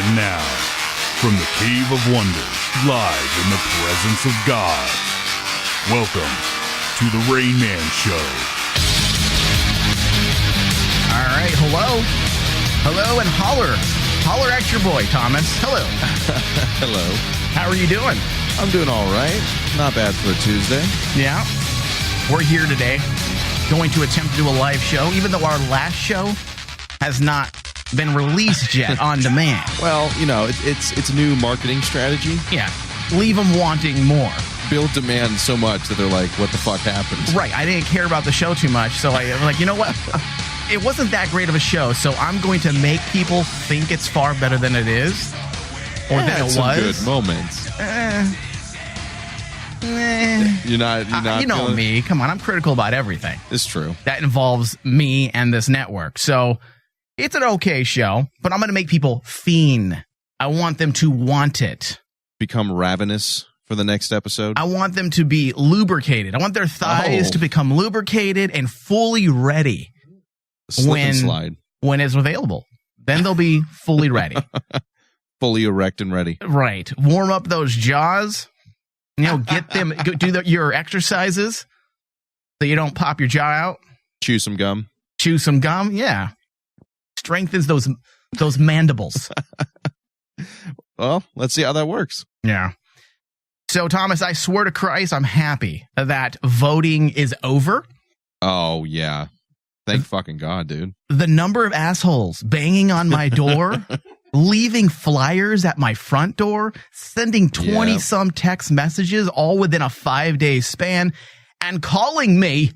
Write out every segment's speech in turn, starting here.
And now, from the Cave of Wonders, live in the presence of God, welcome to the Rain Man Show. All right, hello. Hello and holler. Holler at your boy, Thomas. Hello. Hello. How are you doing? I'm doing all right. Not bad for a Tuesday. Yeah. We're here today, going to attempt to do a live show, even though our last show has not been released yet on demand. Well, you know, it's a new marketing strategy. Yeah. Leave them wanting more. Build demand so much that they're like, what the fuck happened? Right. I didn't care about the show too much, so I'm like, you know what? It wasn't that great of a show, so I'm going to make people think it's far better than it is, or than it some was. Good moments. You're not. You know me. Come on, I'm critical about everything. It's true. That involves me and this network. So it's an okay show, but I'm going to make people fiend. I want them to want it. Become ravenous for the next episode. I want them to be lubricated. I want their thighs to become lubricated and fully ready. Slip and slide. When it's available. Then they'll be fully ready. Fully erect and ready. Right. Warm up those jaws. You know, get them, your exercises so you don't pop your jaw out. Chew some gum. Chew some gum, yeah. Strengthens those mandibles. Well, let's see how that works. Yeah. So, Thomas, I swear to Christ, I'm happy that voting is over. Oh, yeah. Thank fucking God, dude. The number of assholes banging on my door, leaving flyers at my front door, sending 20-some text messages all within a 5-day span, and calling me.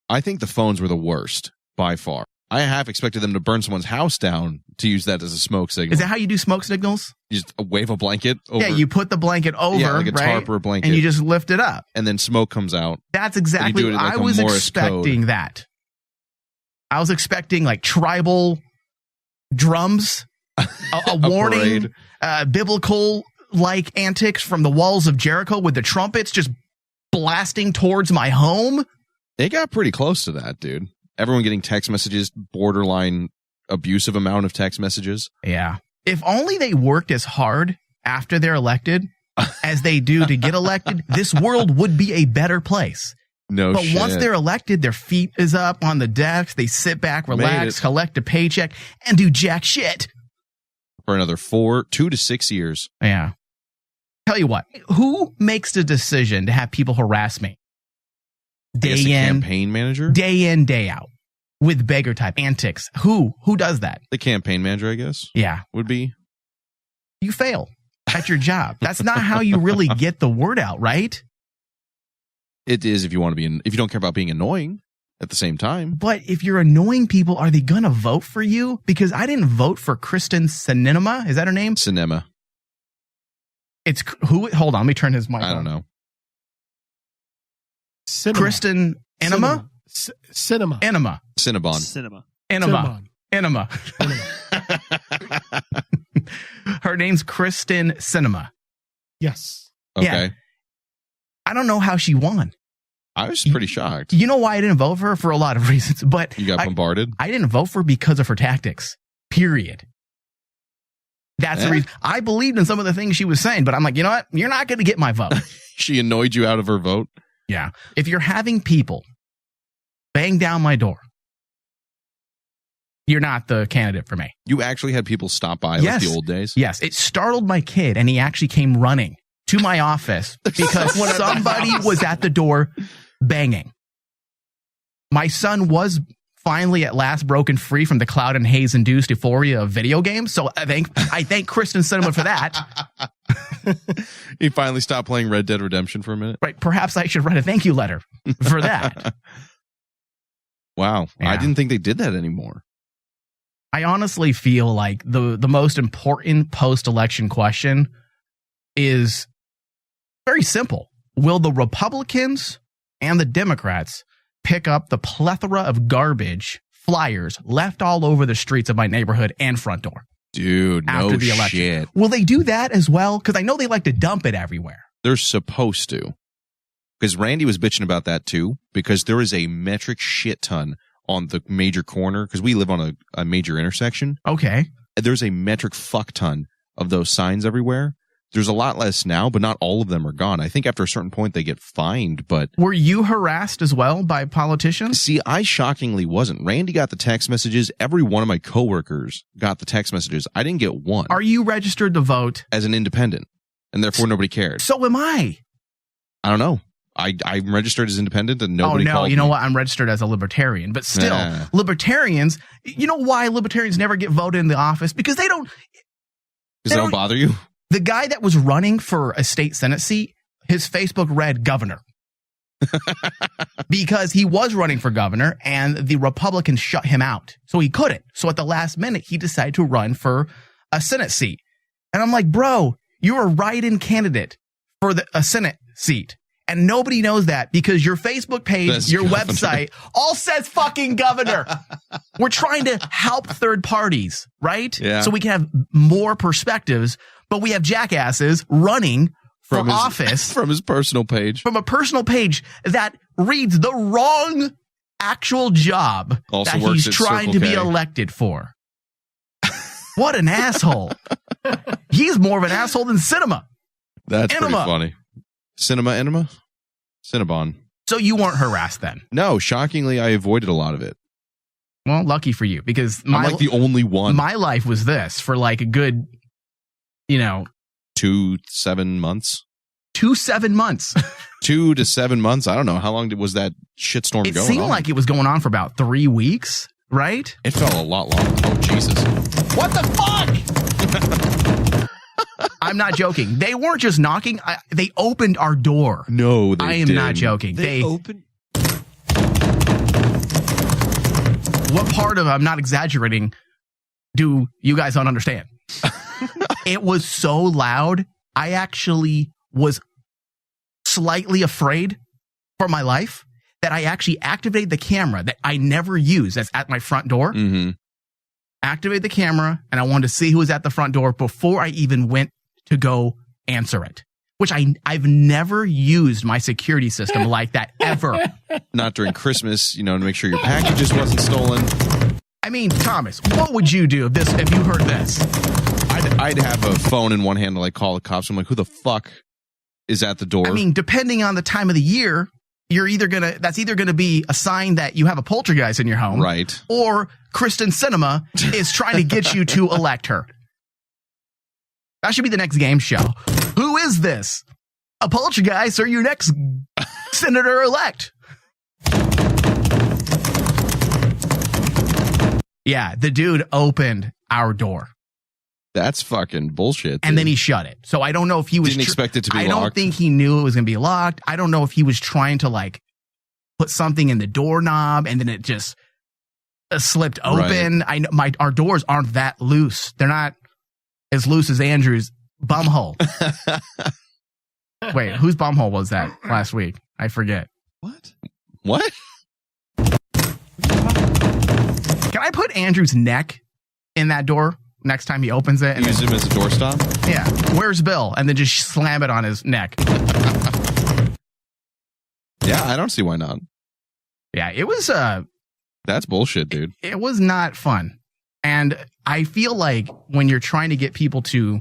I think the phones were the worst, by far. I half expected them to burn someone's house down to use that as a smoke signal. Is that how you do smoke signals? You just wave a blanket over. Yeah, you put the blanket over, like a tarp or a blanket. And you just lift it up. And then smoke comes out. That's exactly what I was expecting that. I was expecting like tribal drums, a warning, biblical-like antics from the walls of Jericho with the trumpets just blasting towards my home. They got pretty close to that, dude. Everyone getting text messages, borderline abusive amount of text messages. Yeah. If only they worked as hard after they're elected as they do to get elected, this world would be a better place. But shit. Once they're elected, their feet is up on the desk. They sit back, relax, collect a paycheck, and do jack shit. For another 2 to 6 years. Yeah. Tell you what, who makes the decision to have people harass me? Day in, campaign manager? Day in, day out. With beggar type antics. Who does that? The campaign manager, I guess. Yeah. Would be. You fail at your job. That's not how you really get the word out, right? It is if you want to be, if you don't care about being annoying at the same time. But if you're annoying people, are they going to vote for you? Because I didn't vote for Kristen Sinema. Is that her name? Sinema. It's who? Hold on. Let me turn his mic on. I don't know. Cinema. Kristen Enema? Cinema. Enema. Cinnabon. Cinema. Enema. Enema. Her name's Kristen Sinema. Yes. Okay. Yeah. I don't know how she won. I was pretty shocked. You know why I didn't vote for her? For a lot of reasons, but you got bombarded. I didn't vote for her because of her tactics. Period. That's the reason. I believed in some of the things she was saying, but I'm like, you know what? You're not going to get my vote. She annoyed you out of her vote? Yeah. If you're having people bang down my door, you're not the candidate for me. You actually had people stop by like the old days? Yes. It startled my kid, and he actually came running to my office because somebody was at the door banging. My son was finally at last broken free from the cloud and haze induced euphoria of video games. So I thank Kristen Sinema for that. He finally stopped playing Red Dead Redemption for a minute. Right. Perhaps I should write a thank you letter for that. Wow. Yeah. I didn't think they did that anymore. I honestly feel like the most important post-election question is very simple. Will the Republicans and the Democrats pick up the plethora of garbage flyers left all over the streets of my neighborhood and front door? Dude, after the election. Shit. Will they do that as well? Because I know they like to dump it everywhere. They're supposed to. Because Randy was bitching about that too, because there is a metric shit ton on the major corner, because we live on a major intersection. Okay. there's a metric fuck ton of those signs everywhere. There's a lot less now, but not all of them are gone. I think after a certain point they get fined, but... Were you harassed as well by politicians? See, I shockingly wasn't. Randy got the text messages. Every one of my coworkers got the text messages. I didn't get one. Are you registered to vote? As an independent, and therefore nobody cared. So am I. I don't know. I'm registered as independent and nobody called me. You know what? I'm registered as a libertarian. But still, libertarians, you know why libertarians never get voted in the office? Because they don't... Because they don't bother you? The guy that was running for a state Senate seat, his Facebook read governor. Because he was running for governor and the Republicans shut him out. So he couldn't. So at the last minute, he decided to run for a Senate seat. And I'm like, bro, you're a write-in candidate for a Senate seat. And nobody knows that because your Facebook page, your website, all says fucking governor. We're trying to help third parties, right? Yeah. So we can have more perspectives, but we have jackasses running for office. From his personal page. From a personal page that reads the wrong actual job also that he's trying to be elected for. What an asshole. He's more of an asshole than Cinema. That's pretty funny. Enema? Cinnabon. So you weren't harassed then? No, shockingly, I avoided a lot of it. Well, lucky for you, because I'm like the only one. My life was this for like a good, 7 months. 7 months. 2 to 7 months. I don't know. How long was that shitstorm going on? It seemed like it was going on for about 3 weeks, right? It felt a lot longer. Oh, Jesus. What the fuck? I'm not joking. They weren't just knocking. They opened our door. No, they I am didn't. not joking. They opened. What part of I'm not exaggerating do you guys don't understand? It was so loud. I actually was slightly afraid for my life that I actually activated the camera that I never use that's at my front door. Mm-hmm. Activate the camera, and I wanted to see who was at the front door before I even went to go answer it, which I've never used my security system like that ever. Not during Christmas, to make sure your packages wasn't stolen. I mean, Thomas, what would you do if you heard this? I'd have a phone in one hand to call the cops. I'm like, who the fuck is at the door? I mean, depending on the time of the year, that's either gonna be a sign that you have a poltergeist in your home, right? Or Kristen Cinema is trying to get you to elect her. That should be the next game show. Who is this? A poltergeist or your next senator-elect? Yeah, the dude opened our door. That's fucking bullshit. And then he shut it. So I don't know if he was... Didn't expect it to be locked. I don't think he knew it was going to be locked. I don't know if he was trying to put something in the doorknob and then it just slipped open. Right. I know our doors aren't that loose. They're not as loose as Andrew's bumhole. Wait, whose bumhole was that last week? I forget. What? Can I put Andrew's neck in that door next time he opens it? And use him as a doorstop? Yeah. Where's Bill? And then just slam it on his neck. Yeah, I don't see why not. Yeah, it was... That's bullshit, dude. It was not fun. And I feel like when you're trying to get people to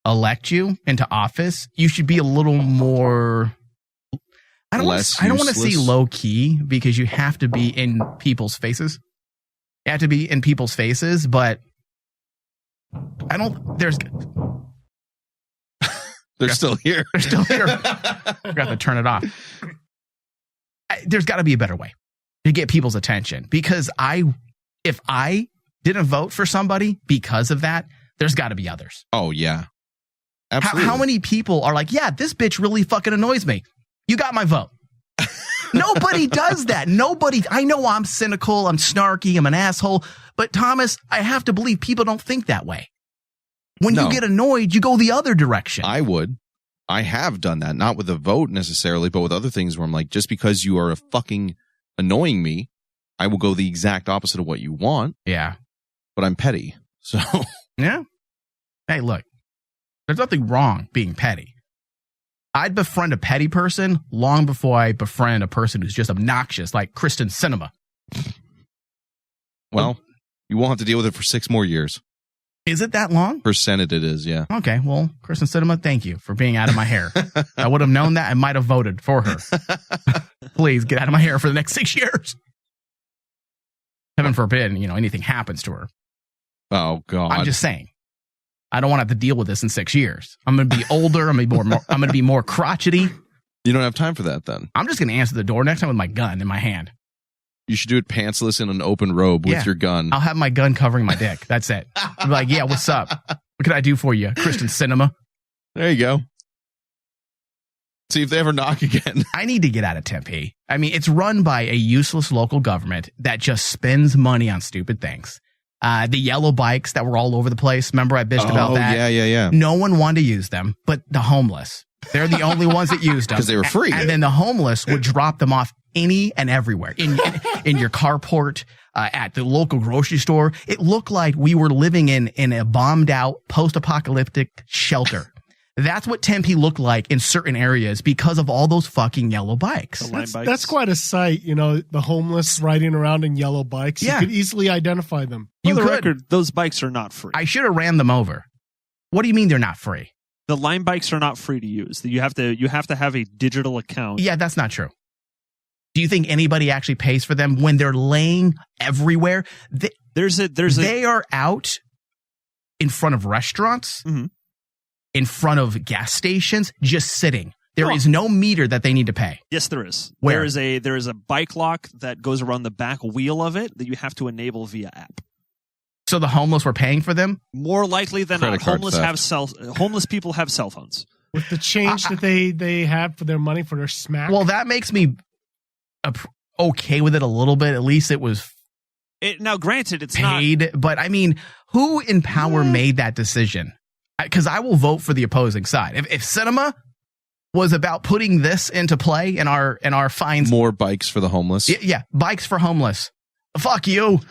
elect you into office, you should be a little more... I don't want to say low key because you have to be in people's faces. You have to be in people's faces, but They're still here. They're still here. I got to turn it off. There's got to be a better way to get people's attention because if I didn't vote for somebody because of that, there's got to be others. Oh, yeah. Absolutely. How many people are like, yeah, this bitch really fucking annoys me. You got my vote. Nobody does that. Nobody. I know I'm cynical. I'm snarky. I'm an asshole. But Thomas, I have to believe people don't think that way. When you get annoyed, you go the other direction. I would. I have done that. Not with a vote necessarily, but with other things where I'm like, just because you are fucking annoying me, I will go the exact opposite of what you want. Yeah. But I'm petty. So. Yeah. Hey, look. There's nothing wrong being petty. I'd befriend a petty person long before I befriend a person who's just obnoxious, like Kristen Cinema. Well, you won't have to deal with it for 6 more years. Is it that long? For Senate, it is, yeah. Okay, well, Kristen Sinema, thank you for being out of my hair. I would have known that. I might have voted for her. Please get out of my hair for the next 6 years. Heaven forbid, anything happens to her. Oh, God. I'm just saying. I don't want to have to deal with this in 6 years. I'm going to be older. I'm going to be more crotchety. You don't have time for that, then. I'm just going to answer the door next time with my gun in my hand. You should do it pantsless in an open robe with your gun. I'll have my gun covering my dick. That's it. I'll be like, yeah, what's up? What can I do for you, Kristen Sinema? There you go. See if they ever knock again. I need to get out of Tempe. I mean, it's run by a useless local government that just spends money on stupid things. The yellow bikes that were all over the place. Remember I bitched about that? Yeah. No one wanted to use them, but the homeless. They're the only ones that used them. Because they were free. And then the homeless would drop them off any and everywhere. In your carport, at the local grocery store. It looked like we were living in a bombed out post-apocalyptic shelter. That's what Tempe looked like in certain areas because of all those fucking yellow bikes. That's quite a sight, the homeless riding around in yellow bikes. Yeah. You could easily identify them. For the record, those bikes are not free. I should have ran them over. What do you mean they're not free? The Lime bikes are not free to use. You have to have a digital account. Yeah, that's not true. Do you think anybody actually pays for them when they're laying everywhere? They are out in front of restaurants, in front of gas stations, just sitting. There is no meter that they need to pay. Yes, there is. Where? There is a bike lock that goes around the back wheel of it that you have to enable via app. So the homeless were paying for them? More likely than not. Homeless people have cell phones. With the change that they have for their money for their smack. Well, that makes me okay with it a little bit. At least it was now, granted, it's paid. But I mean, who in power made that decision? Because I will vote for the opposing side. If Cinema was about putting this into play in our fines, more bikes for the homeless. Yeah, bikes for homeless. Fuck you.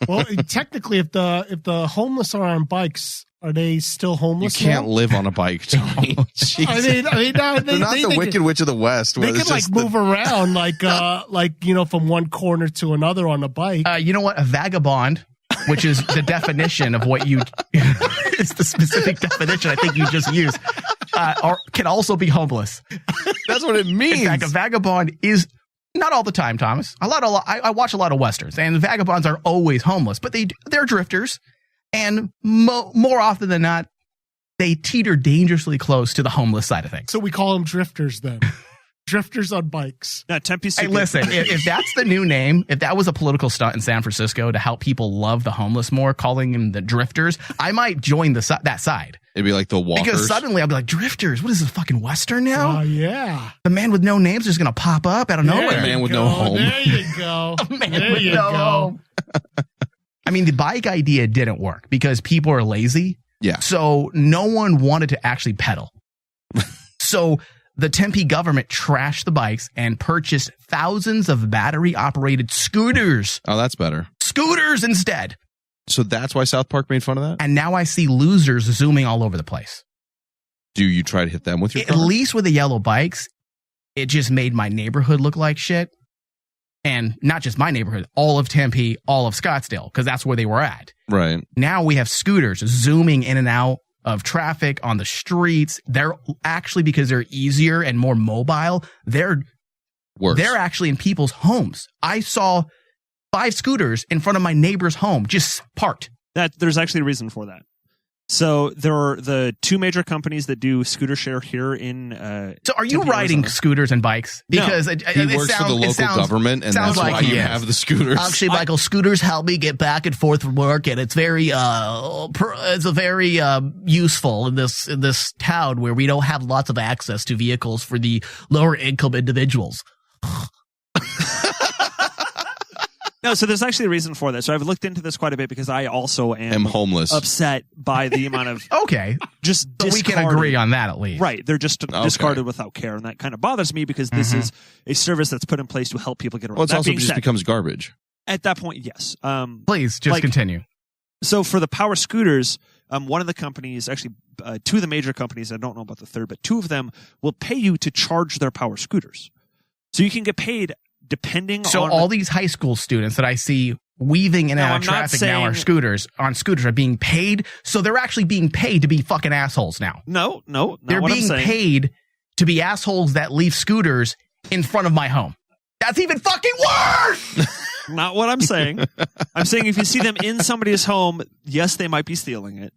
Well, technically, if the homeless are on bikes, are they still homeless? You can't live on a bike, Tony. I mean, no, they're not the Wicked Witch of the West. They can move around from one corner to another on a bike. You know what? A vagabond, which is the definition of what you is the specific definition I think you just used, can also be homeless. That's what it means. In fact, a vagabond is. Not all the time, Thomas. I watch a lot of westerns, and vagabonds are always homeless, but they're drifters, and more often than not, they teeter dangerously close to the homeless side of things. So we call them drifters then. Drifters on bikes. Now, Tempe. Hey, listen, if that's the new name, if that was a political stunt in San Francisco to help people love the homeless more, calling them the drifters, I might join that side. It'd be like the walkers. Because suddenly I'll be like, drifters? What is this, fucking Western now? Oh, yeah. The man with no name's just going to pop up out of nowhere. The man with no home. There you go. There you go. I mean, the bike idea didn't work because people are lazy. Yeah. So no one wanted to actually pedal. So the Tempe government trashed the bikes and purchased thousands of battery-operated scooters. Oh, that's better. Scooters instead. So that's why South Park made fun of that? And now I see losers zooming all over the place. Do you try to hit them with your car? At least with the yellow bikes, it just made my neighborhood look like shit. And not just my neighborhood, all of Tempe, all of Scottsdale, because that's where they were at. Right. Now we have scooters zooming in and out of traffic on the streets. They're actually, because they're easier and more mobile, they're worse. They're actually in people's homes. I saw 5 scooters in front of my neighbor's home, just parked. There's actually a reason for that. So there are the 2 major companies that do scooter share here in. So are you riding scooters and bikes? Because no. He works for the local government, and that's why you have the scooters. Actually, Michael, scooters help me get back and forth from work, and it's very useful in this town where we don't have lots of access to vehicles for the lower income individuals. No, so there's actually a reason for this. So I've looked into this quite a bit because I also am homeless, upset by the amount of just so we can agree on that at least. Right, they're just discarded without care, and that kind of bothers me because this is a service that's put in place to help people get around. Well, it also just becomes garbage at that point. Yes, please just continue. So for the power scooters, one of the companies, actually 2 of the major companies, I don't know about the third, but 2 of them will pay you to charge their power scooters, so you can get paid. Depending so on all these high school students that I see weaving in and No, out I'm of not traffic now are saying- scooters are being paid. So they're actually being paid to be fucking assholes now. No, not They're what being I'm saying. paid to be assholes that leave scooters in front of my home. That's even fucking worse. Not what I'm saying. I'm saying if you see them in somebody's home, yes, they might be stealing it.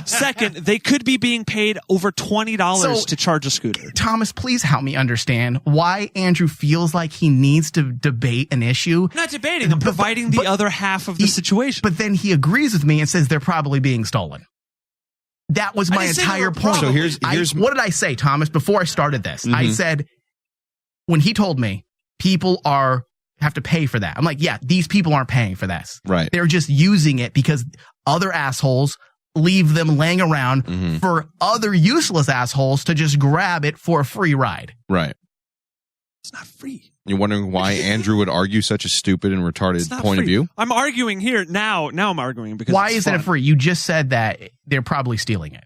Second, they could be being paid over $20 to charge a scooter. Thomas, please help me understand why Andrew feels like he needs to debate an issue. I'm not debating. I'm providing the other half of the situation. But then he agrees with me and says they're probably being stolen. That was my didn't say they entire were point. So here's what did I say, Thomas, before I started this? I said, when he told me people have to pay for that, I'm like, yeah, these people aren't paying for this. Right. They're just using it because other assholes leave them laying around for other useless assholes to just grab it for a free ride. Right. It's not free. You're wondering why Andrew would argue such a stupid and retarded point of view? I'm arguing here now. Now I'm arguing because Why it's isn't fun. it free? You just said that they're probably stealing it.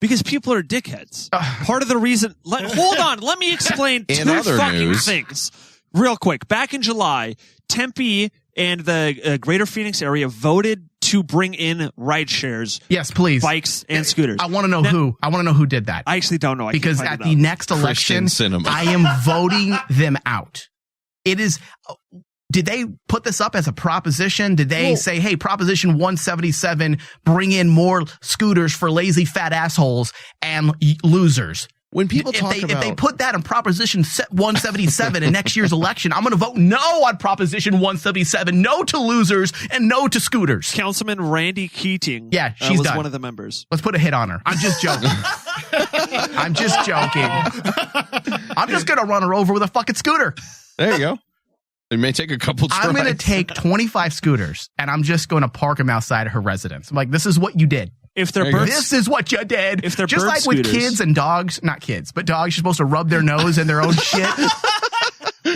Because people are dickheads. Part of the reason. Hold on. Let me explain In two other fucking news. things real quick. Back in July, Tempe and the greater Phoenix area voted to bring in ride shares, Yes, please. bikes, and scooters. I want to know who. I want to know who did that. I actually don't know. I can't Because find at it the out. next election, Cinema. I am voting them out. It is. Did they put this up as a proposition? Did they say, hey, Proposition 177, bring in more scooters for lazy fat assholes and losers? When people If talk they about put that in Proposition 177 in next year's election, I'm going to vote no on Proposition 177, no to losers and no to scooters. Councilman Randy Keating. Yeah, she's was done. one of the members. Let's put a hit on her. I'm just joking. I'm just joking. I'm just going to run her over with a fucking scooter. there you go. It may take a couple tries. I'm going to take 25 scooters and I'm just going to park them outside of her residence. I'm like, this is what you did. If they're There you go. birds, This is what you did. If they're just bird like with scooters. kids and dogs, not kids, but dogs, you're supposed to rub their nose in their own shit.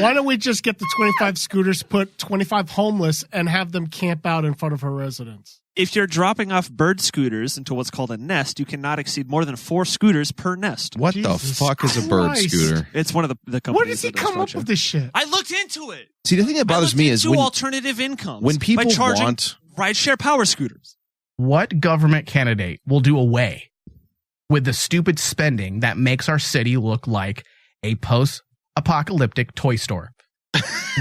Why don't we just get the 25 scooters, put 25 homeless, and have them camp out in front of her residence? if you're dropping off bird scooters into what's called a nest, you cannot exceed more than 4 scooters per nest. What the Jesus fuck is a bird Christ. scooter? It's one of the companies. Where does he that does come up Roger. with this shit? I looked into it. See, the thing that bothers me is when alternative incomes when people by charging want- rideshare power scooters. What government candidate will do away with the stupid spending that makes our city look like a post-apocalyptic toy store?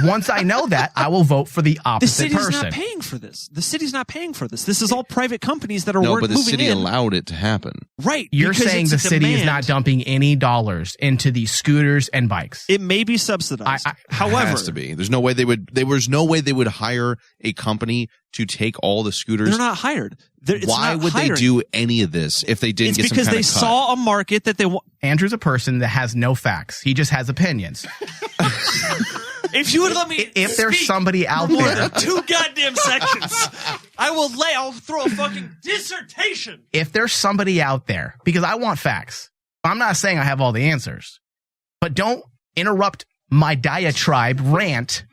Once I know that, I will vote for the The opposite city's person. not paying for this. The city's not paying for this. This is all private companies that are No, but the moving city in. allowed it to happen. Right. You're because saying it's the a city is demand. not dumping any dollars into these scooters and bikes. It may be subsidized. It However, has to be. There's no way they would. There was no way they would hire a company to take all the scooters. they're not hired. It's Why not would hiring. they do any of this if they didn't It's get some because kind they of cut? saw a market that they want. Andrew's a person that has no facts. He just has opinions. If you would let me, If there's speak somebody out for more there, than 2 goddamn sections, I'll throw a fucking dissertation. if there's somebody out there, because I want facts. I'm not saying I have all the answers, but don't interrupt my diatribe rant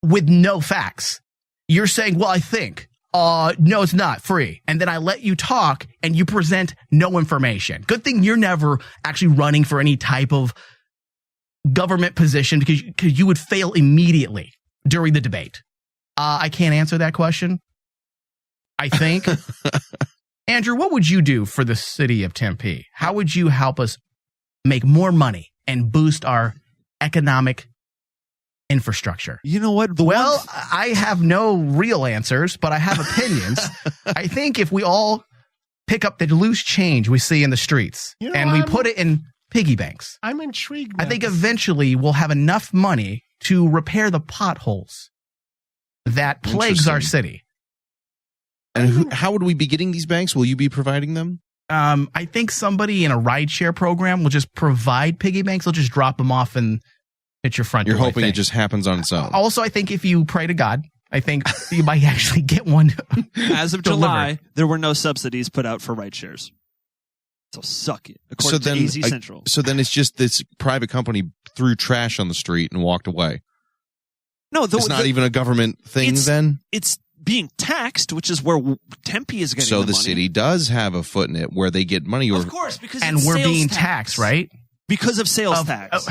with no facts. You're saying, well, I think, no, it's not free. And then I let you talk and you present no information. Good thing you're never actually running for any type of government position because you would fail immediately during the debate. I can't answer that question. I think. Andrew, what would you do for the city of Tempe? How would you help us make more money and boost our economic infrastructure? You know what? Well, I have no real answers, but I have opinions. I think if we all pick up the loose change we see in the streets You know, and we I'm- put it in piggy banks, I'm intrigued. I now. think eventually we'll have enough money to repair the potholes that plagues our city. And how would we be getting these banks? Will you be providing them? I think somebody in a rideshare program will just provide piggy banks. They'll just drop them off and at your front You're door. I hoping it think. just happens on its own. Also, I think if you pray to God, I think you might actually get one. As of delivered. July, there were no subsidies put out for ride shares. So suck it. According So then, to AZ Central. so then it's just this private company threw trash on the street and walked away. No, It's not even a government thing then? It's being taxed, which is where Tempe is getting So the the money. city does have a foot in it where they get money. Or Of course, because And it's we're sales being tax. taxed, right? Because of sales Of- tax.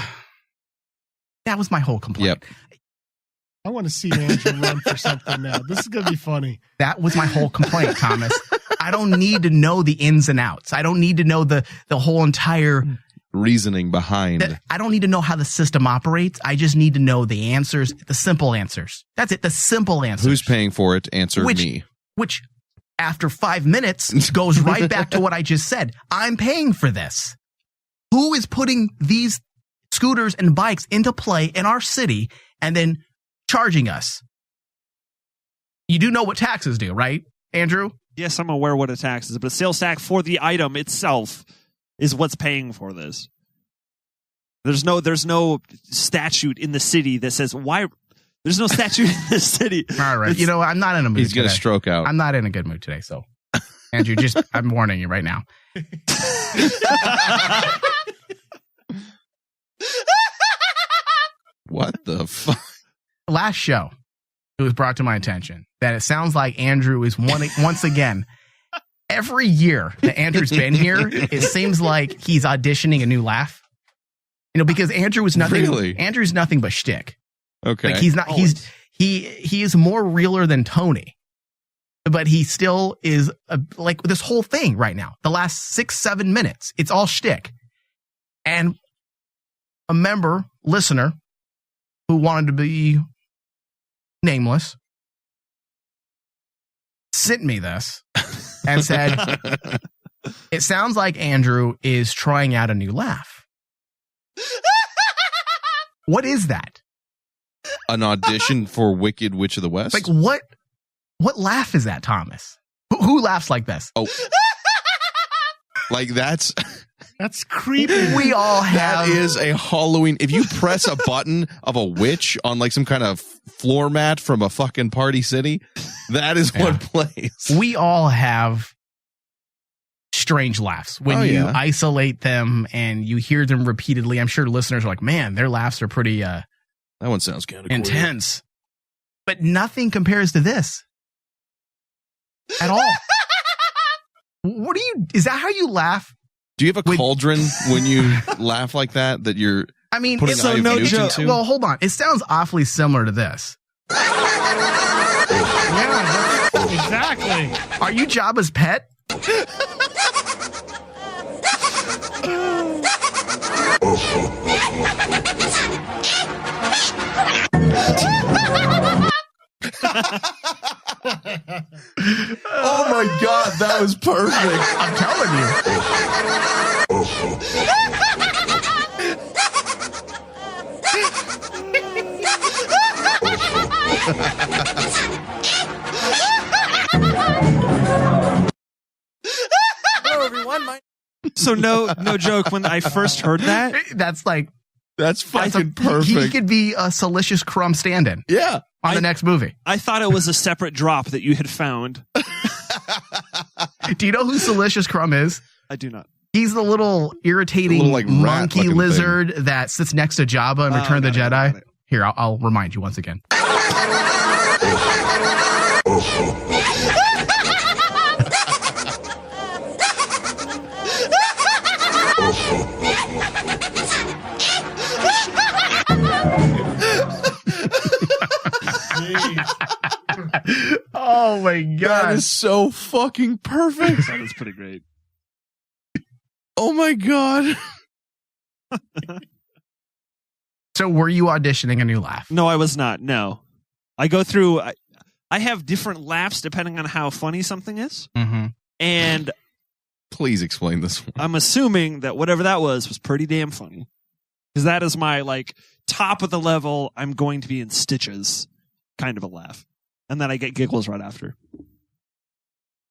That was my whole complaint. Yep. I want to see Andrew run for something now. This is going to be funny. That was my whole complaint, Thomas. I don't need to know the ins and outs. I don't need to know the whole entire reasoning behind. I don't need to know how the system operates. I just need to know the answers, the simple answers. That's it. The simple answers. Who's paying for it? Answer me. Which, after 5 minutes, goes right back to what I just said. I'm paying for this. Who is putting these scooters and bikes into play in our city and then charging us? You do know what taxes do, right, Andrew? Yes, I'm aware what a tax is, but a sales tax for the item itself is what's paying for this. There's no statute in the city that says why. There's no statute in the city. All right, I'm not in a mood. He's gonna stroke out. I'm not in a good mood today, so Andrew, I'm warning you right now. What the fuck? Last show, it was brought to my attention that it sounds like Andrew is once again. Every year that Andrew's been here, it seems like he's auditioning a new laugh. Because Andrew was nothing. Really? Andrew's nothing but shtick. Okay, like he's not. He is more realer than Tony, but he still is like this whole thing right now. The last 6-7 minutes, it's all shtick. And a listener, who wanted to be nameless, sent me this and said, it sounds like Andrew is trying out a new laugh. What is that? An audition for Wicked Witch of the West? Like, what laugh is that, Thomas? Who laughs like this? Oh. Like that's creepy. We all have. That is a Halloween. If you press a button of a witch on like some kind of floor mat from a fucking Party City, that is what plays. We all have strange laughs when you isolate them and you hear them repeatedly. I'm sure listeners are like, man, their laughs are pretty that one sounds kind of intense. But nothing compares to this at all. Is that how you laugh? Do you have a cauldron when you laugh like that you're putting so no joke. Well, hold on. It sounds awfully similar to this. Yeah, exactly. Are you Jabba's pet? Oh my god, that was perfect. I'm telling you. Hello everyone. So no joke, when I first heard that, that's fucking perfect. He could be a Salacious Crumb stand-in. Yeah. On the next movie. I thought it was a separate drop that you had found. Do you know who Salacious Crumb is? I do not. He's the little irritating monkey lizard that sits next to Jabba in Return of the Jedi. Here, I'll remind you once again. Oh my god. That is so fucking perfect. That is pretty great. Oh my god. So were you auditioning a new laugh? No, I was not. No. I go through I have different laughs depending on how funny something is. Mm-hmm. And please explain this one. I'm assuming that whatever that was pretty damn funny. Because that is my top of the level, I'm going to be in stitches kind of a laugh. And then I get giggles right after.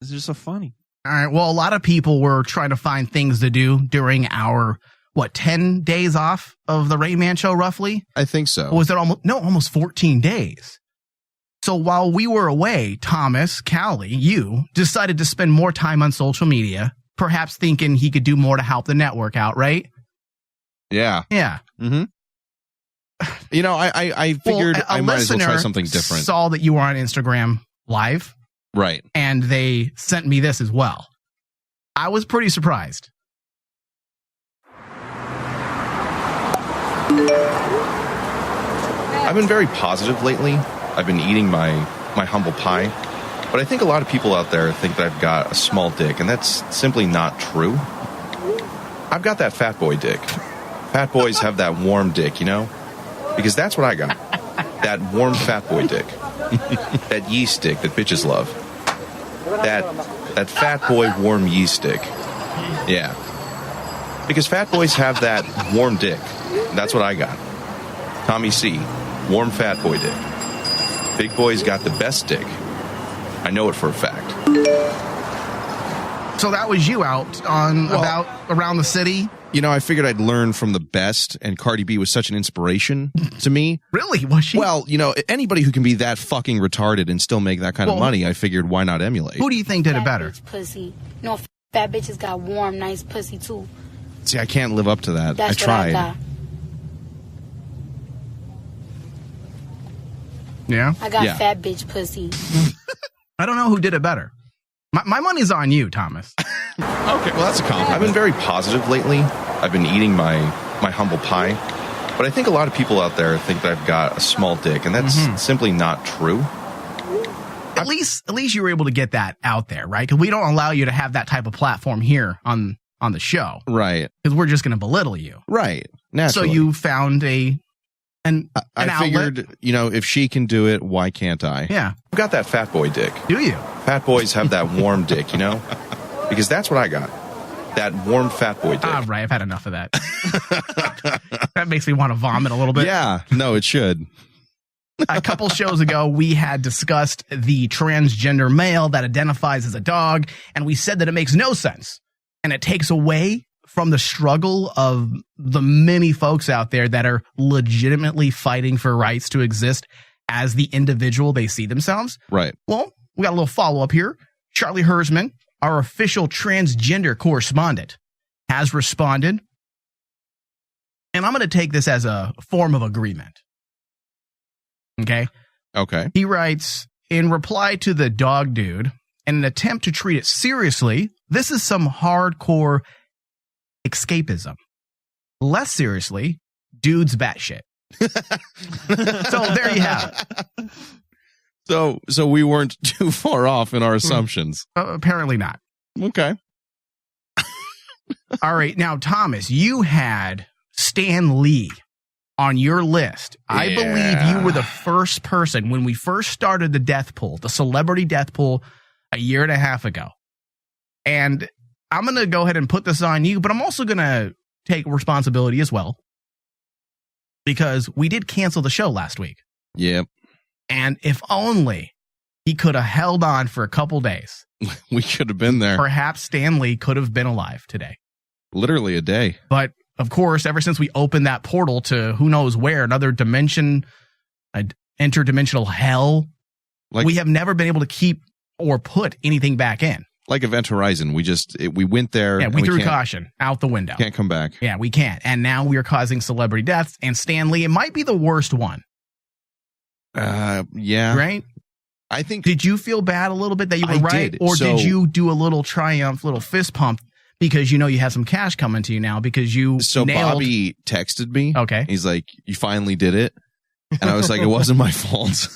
It's just so funny. All right. Well, a lot of people were trying to find things to do during our, 10 days off of the Rain Man show, roughly? I think so. Or was it almost 14 days? So while we were away, Thomas, Callie, you decided to spend more time on social media, perhaps thinking he could do more to help the network out, right? Yeah. Yeah. Mm-hmm. I figured I might as well try something different. Saw that you were on Instagram Live. Right. And they sent me this as well. I was pretty surprised. I've been very positive lately. I've been eating my humble pie. But I think a lot of people out there think that I've got a small dick, and that's simply not true. I've got that fat boy dick. Fat boys have that warm dick, you know? Because that's what I got. That warm fat boy dick. That yeast dick that bitches love. That fat boy warm yeast dick. Yeah. Because fat boys have that warm dick. That's what I got. Tommy C. Warm fat boy dick. Big boy's got the best dick. I know it for a fact. So that was you out on around the city? You know, I figured I'd learn from the best, and Cardi B was such an inspiration to me. Really? Was she? Well, you know, anybody who can be that fucking retarded and still make that kind of money, I figured why not emulate? Who do you think did it better? Pussy. No, fat bitches got warm, nice pussy too. See, I can't live up to that. That's I tried. What I got. Yeah? I got fat bitch pussy. I don't know who did it better. My money's on you, Thomas. Okay, well, that's a compliment. I've been very positive lately. I've been eating my humble pie. But I think a lot of people out there think that I've got a small dick, and that's simply not true. At least you were able to get that out there, right? Because we don't allow you to have that type of platform here on the show. Right. Because we're just going to belittle you. Right. Naturally. So you found an I figured, outlet. you know, if she can do it, why can't I? Yeah. I've got that fat boy dick. Do you? Fat boys have that warm dick, you know? Because that's what I got. That warm fat boy dick. Ah, right. I've had enough of that. That makes me want to vomit a little bit. Yeah. No, it should. A couple shows ago, we had discussed the transgender male that identifies as a dog, and we said that it makes no sense. And it takes away from the struggle of the many folks out there that are legitimately fighting for rights to exist as the individual they see themselves. Right. Well, we got a little follow-up here. Charlie Hersman, our official transgender correspondent, has responded. And I'm going to take this as a form of agreement. Okay? Okay. He writes, in reply to the dog dude, in an attempt to treat it seriously, this is some hardcore escapism. Less seriously, dude's batshit. So there you have it. So we weren't too far off in our assumptions. Apparently not. Okay. All right. Now, Thomas, you had Stan Lee on your list. Yeah. I believe you were the first person when we first started the death pool, the celebrity death pool, a year and a half ago. And I'm going to go ahead and put this on you, but I'm also going to take responsibility as well, because we did cancel the show last week. Yep. And if only he could have held on for a couple days, we should have been there. perhaps Stan Lee could have been alive today. Literally a day. But of course, ever since we opened that portal to who knows where, another dimension, interdimensional hell, we have never been able to keep or put anything back in. Like Event Horizon, we went there. Yeah, we threw caution out the window. Can't come back. Yeah, we can't. And now we are causing celebrity deaths. And Stan Lee, it might be the worst one. Yeah. Right? I think. Did you feel bad a little bit that you were I right? did. Or So- did you do a little triumph, little fist pump because you know you have some cash coming to you now because you So nailed... Bobby texted me. Okay. He's like, "You finally did it," and I was like, "It wasn't my fault."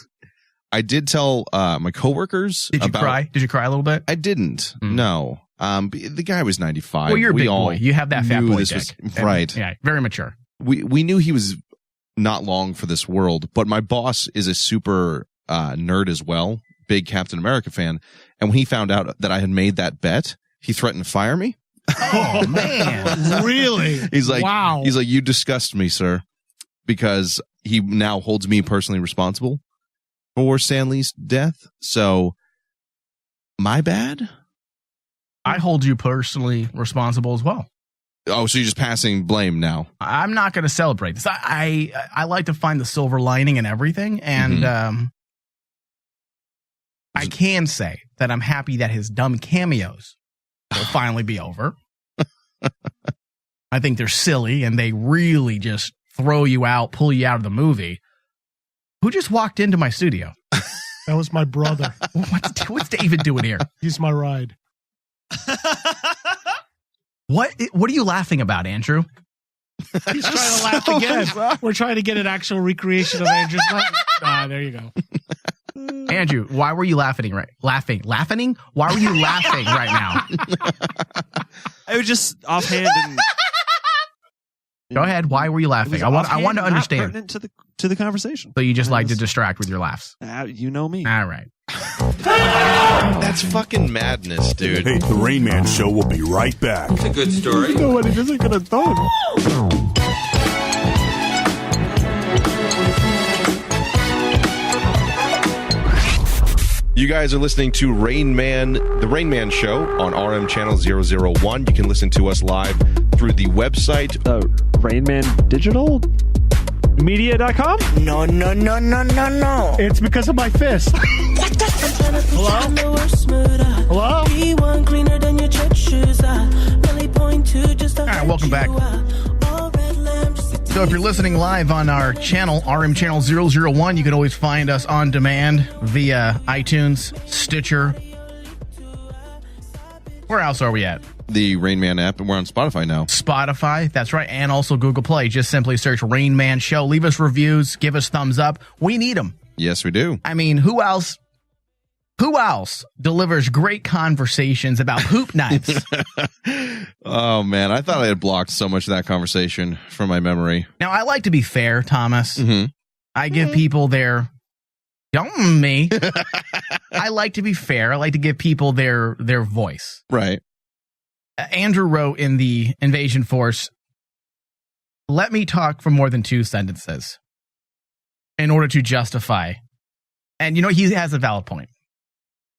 I did tell my coworkers. Did you cry? Did you cry a little bit? I didn't. No. The guy was 95. Well, you're a big boy. You have that fat knew boy this dick. was- right. Yeah, very mature. We knew he was not long for this world, but my boss is a super nerd as well, big Captain America fan, and when he found out that I had made that bet, he threatened to fire me. Oh, man. Really? He's like, wow. He's like, "You disgust me, sir," because he now holds me personally responsible for Stanley's death. So, my bad. I hold you personally responsible as well. Oh, so you're just passing blame now? I'm not going to celebrate this. I like to find the silver lining in everything, and I can say that I'm happy that his dumb cameos will finally be over. I think they're silly, and they really just throw you out, pull you out of the movie. Who just walked into my studio? That was my brother. What's David doing here? He's my ride. What are you laughing about, Andrew? He's trying to laugh again. We're trying to get an actual recreation of Andrew's laugh. There you go. Andrew, why were you laughing? Laughing? Why were you laughing right now? I was just offhand. Go ahead. Why were you laughing? I want to understand. Pertinent to the conversation. So you just like to distract with your laughs. You know me. All right. That's fucking madness, dude. Hey, the Rain Man Show will be right back. It's a good story. Nobody isn't gonna done. You guys are listening to The Rain Man Show on RM Channel 001. You can listen to us live through the website. Rainman Digital Media.com? No. It's because of my fist. Hello? Hello? All right, welcome back. So if you're listening live on our channel, RM Channel 001, you can always find us on demand via iTunes, Stitcher. Where else are we at? The Rain Man app, and we're on Spotify now. Spotify, that's right, and also Google Play. Just simply search Rain Man Show. Leave us reviews, give us thumbs up. We need them. Yes, we do. I mean, who else delivers great conversations about hoop knives? Oh, man. I thought I had blocked so much of that conversation from my memory. Now, I like to be fair, Thomas. Mm-hmm. I give people their... Don't me. I like to be fair. I like to give people their voice. Right. Andrew wrote in the Invasion Force, let me talk for more than 2 sentences in order to justify. And, you know, he has a valid point.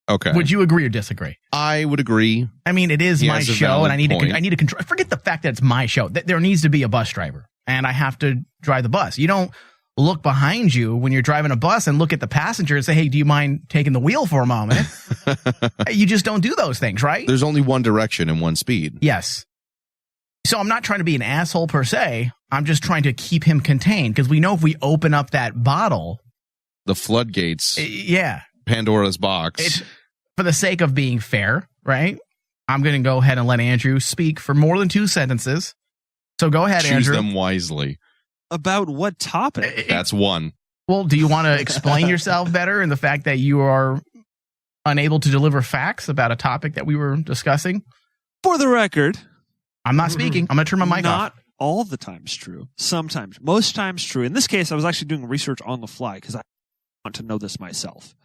Okay. Would you agree or disagree? I would agree. I mean, it is He my has a show, and I valid point. need to control. Forget the fact that it's my show. There needs to be a bus driver, and I have to drive the bus. You don't look behind you when you're driving a bus and look at the passenger and say, hey, do you mind taking the wheel for a moment? You just don't do those things, right? There's only one direction and one speed. Yes. So I'm not trying to be an asshole per se. I'm just trying to keep him contained, because we know if we open up that bottle, The floodgates. yeah, Pandora's box. it's for the sake of being fair, right? I'm going to go ahead and let Andrew speak for more than 2 sentences. So go ahead, Choose Andrew. them wisely. About what topic? That's one. Well, do you want to explain yourself better in the fact that you are unable to deliver facts about a topic that we were discussing? For the record, I'm not speaking. I'm going to turn my mic not off. all the times true. Sometimes. Most times true. In this case, I was actually doing research on the fly because I want to know this myself.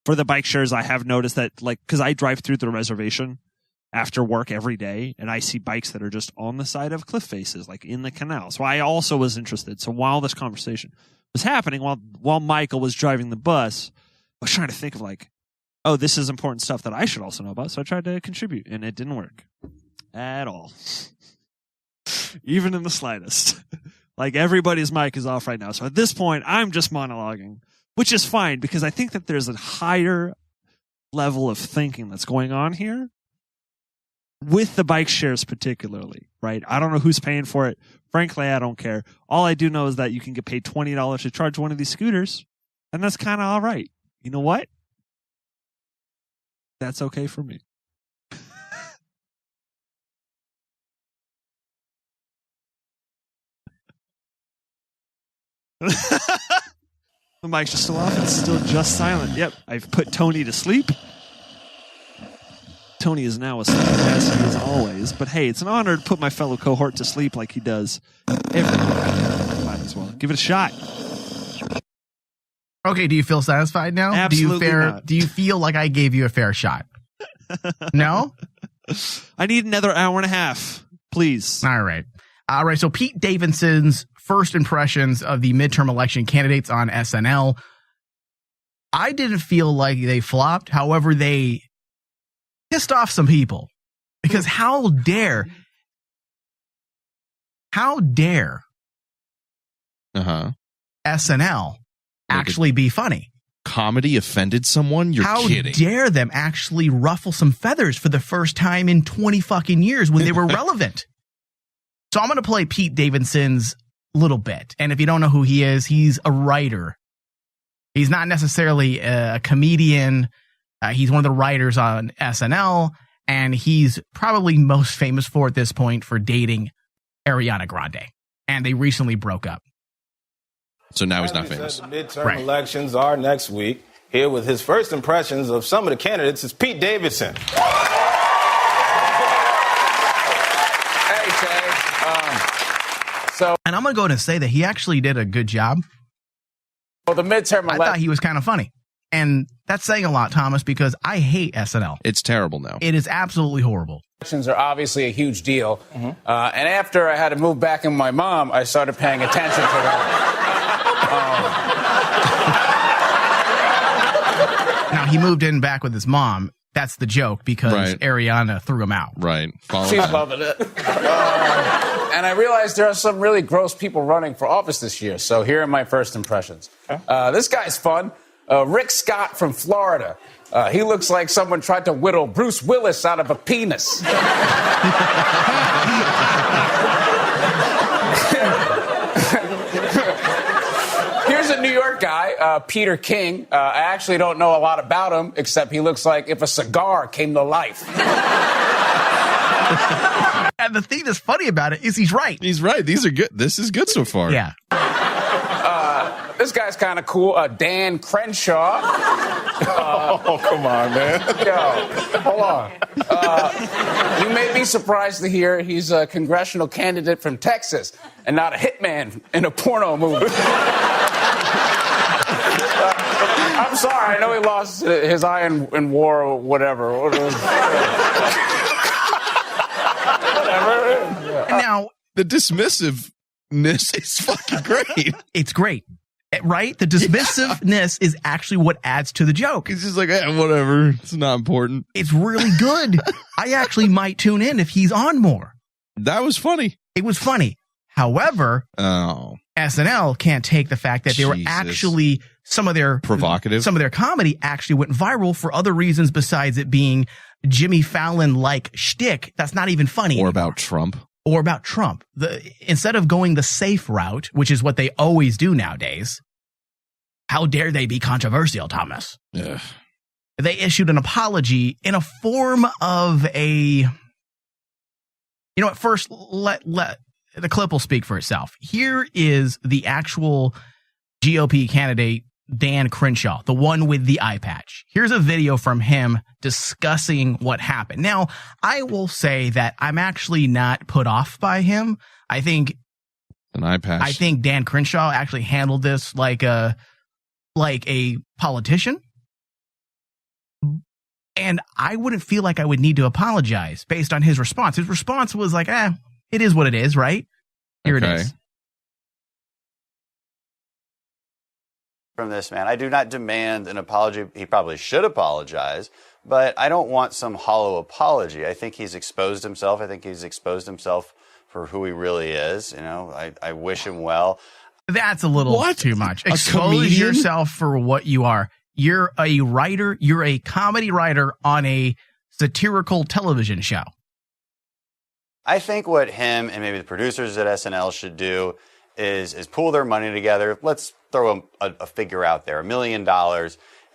For the bike shares, I have noticed that, like, because I drive through the reservation after work every day, and I see bikes that are just on the side of cliff faces, like in the canal. So I also was interested. So while this conversation was happening, while Michael was driving the bus, I was trying to think of, like, oh, this is important stuff that I should also know about. So I tried to contribute, and it didn't work at all. Even in the slightest. Like, everybody's mic is off right now. So at this point, I'm just monologuing, which is fine, because I think that there's a higher level of thinking that's going on here with the bike shares particularly, right? I don't know who's paying for it. Frankly, I don't care. All I do know is that you can get paid $20 to charge one of these scooters, and that's kind of all right. You know what? That's okay for me. The mic's just still off. It's still just silent. Yep, I've put Tony to sleep. Tony is now asleep, as he is always. But hey, it's an honor to put my fellow cohort to sleep like he does every day. Might as well give it a shot. Okay, do you feel satisfied now? Absolutely not. Do you feel like I gave you a fair shot? No? I need another hour and a half, please. All right. So Pete Davidson's first impressions of the midterm election candidates on SNL. I didn't feel like they flopped. However, they pissed off some people, because how dare SNL actually be funny? Comedy offended someone? You're How kidding. dare them actually ruffle some feathers for the first time in 20 fucking years when they were relevant? So I'm going to play Pete Davidson's little bit. And if you don't know who he is, he's a writer. He's not necessarily a comedian. He's one of the writers on SNL, and he's probably most famous for, at this point, for dating Ariana Grande. and they recently broke up. So now he's not famous. The midterm elections are next week. Here with his first impressions of some of the candidates is Pete Davidson. Hey, Tay. And I'm going to go ahead and say that he actually did a good job. The midterm I thought he was kind of funny. And that's saying a lot, Thomas, because I hate SNL. It's terrible now. It is absolutely horrible. Elections are obviously a huge deal. And after I had to move back in with my mom, I started paying attention to that. Now, he moved in back with his mom. That's the joke, because Ariana threw him out. Right. She's loving it. And I realized there are some really gross people running for office this year. So here are my first impressions. This guy's fun. Rick Scott from Florida. He looks like someone tried to whittle Bruce Willis out of a penis. Here's a New York guy, Peter King. I actually don't know a lot about him, except he looks like if a cigar came to life. And the thing that's funny about it is he's right. He's right. These are good. This is good so far. Yeah. This guy's kind of cool. Dan Crenshaw. Oh, come on, man. Yo, hold on. You may be surprised to hear he's a congressional candidate from Texas and not a hitman in a porno movie. I'm sorry. I know he lost his eye in war or whatever. And now, the dismissiveness is fucking great. It's great. Right? The dismissiveness is actually what adds to the joke. He's just like, whatever. It's not important. It's really good. I actually might tune in if he's on more. That was funny. It was funny. However, SNL can't take the fact that they were actually some of their provocative. Some of their comedy actually went viral for other reasons besides it being Jimmy Fallon-like shtick. That's not even funny. Or about Trump. Or about Trump. Instead of going the safe route, which is what they always do nowadays, how dare they be controversial, Thomas? Ugh. They issued an apology in a form of a... You know what? First, let the clip will speak for itself. Here is the actual GOP candidate, Dan Crenshaw, the one with the eye patch. Here's a video from him discussing what happened. Now, I will say that I'm actually not put off by him. I think an eye patch. I think Dan Crenshaw actually handled this like a politician. And I wouldn't feel like I would need to apologize based on his response. His response was like, it is what it is, right? Here it is. From this man, I do not demand an apology. He probably should apologize, but I don't want some hollow apology. I think he's exposed himself. I think he's exposed himself for who he really is. You know, I wish him well. That's a little too much. Expose yourself for what you are. You're a writer. You're a comedy writer on a satirical television show. I think what him and maybe the producers at SNL should do is pool their money together. Let's throw a figure out there, $1 million,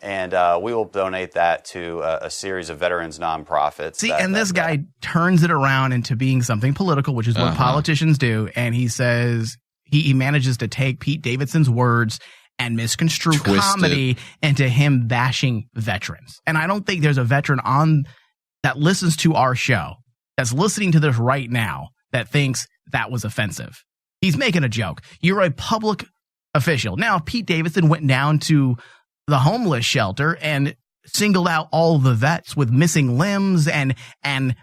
and we will donate that to a series of veterans nonprofits. See, this guy turns it around into being something political, which is what politicians do, and he says he manages to take Pete Davidson's words and misconstrue comedy into him bashing veterans. And I don't think there's a veteran that listens to our show, that's listening to this right now, that thinks that was offensive. He's making a joke. You're a public official. Now, if Pete Davidson went down to the homeless shelter and singled out all the vets with missing limbs and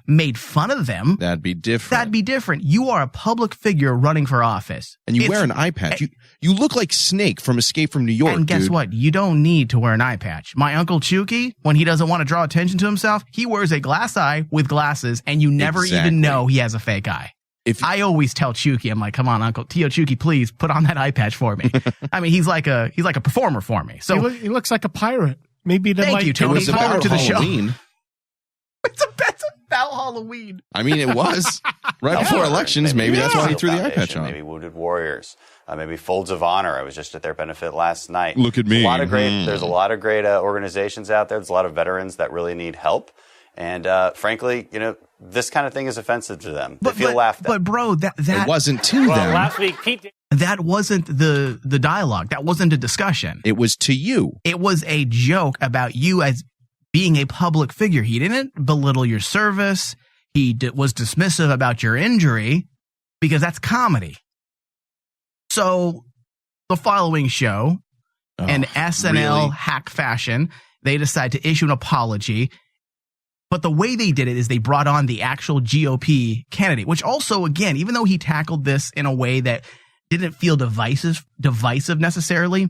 made fun of them, that'd be different. You are a public figure running for office. And you wear an eye patch. You look like Snake from Escape from New York, and guess what? You don't need to wear an eye patch. My Uncle Chucky, when he doesn't want to draw attention to himself, he wears a glass eye with glasses, and you never even know he has a fake eye. I always tell Chucky, I'm like, come on, Uncle Tio Chucky, please put on that eye patch for me. I mean, he's like a performer for me. So he looks like a pirate. Maybe thank you, Tony. It was about to the Halloween. Show. It's about Halloween. I mean, it was right before elections. Maybe that's why he threw the eye patch on. Maybe Wounded Warriors. Maybe Folds of Honor. I was just at their benefit last night. Look at me. There's a lot of great organizations out there. There's a lot of veterans that really need help. And frankly, this kind of thing is offensive to them. They feel laughed at. But bro, that it wasn't to them. Last week, Pete. That wasn't the dialogue. That wasn't a discussion. It was to you. It was a joke about you as being a public figure. He didn't belittle your service. He was dismissive about your injury because that's comedy. So the following show, in SNL hack fashion, they decide to issue an apology. But the way they did it is they brought on the actual GOP candidate, which also, again, even though he tackled this in a way that didn't feel divisive necessarily,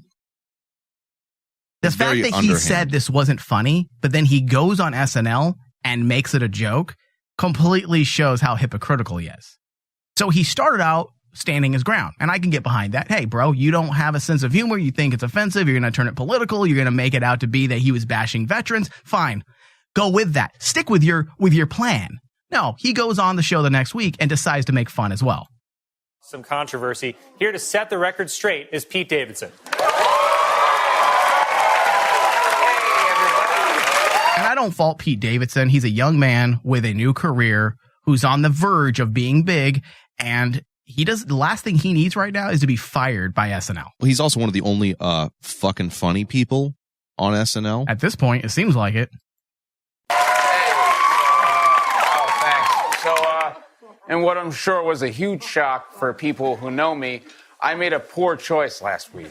the fact that he said this wasn't funny, but then he goes on SNL and makes it a joke, completely shows how hypocritical he is. So he started out standing his ground, and I can get behind that. Hey, bro, you don't have a sense of humor. You think it's offensive. You're going to turn it political. You're going to make it out to be that he was bashing veterans. Fine. Go with that. Stick with your plan. No, he goes on the show the next week and decides to make fun as well. Some controversy. Here to set the record straight is Pete Davidson. And I don't fault Pete Davidson. He's a young man with a new career who's on the verge of being big, and the last thing he needs right now is to be fired by SNL. Well, he's also one of the only fucking funny people on SNL. At this point, it seems like it. And what I'm sure was a huge shock for people who know me, I made a poor choice last week.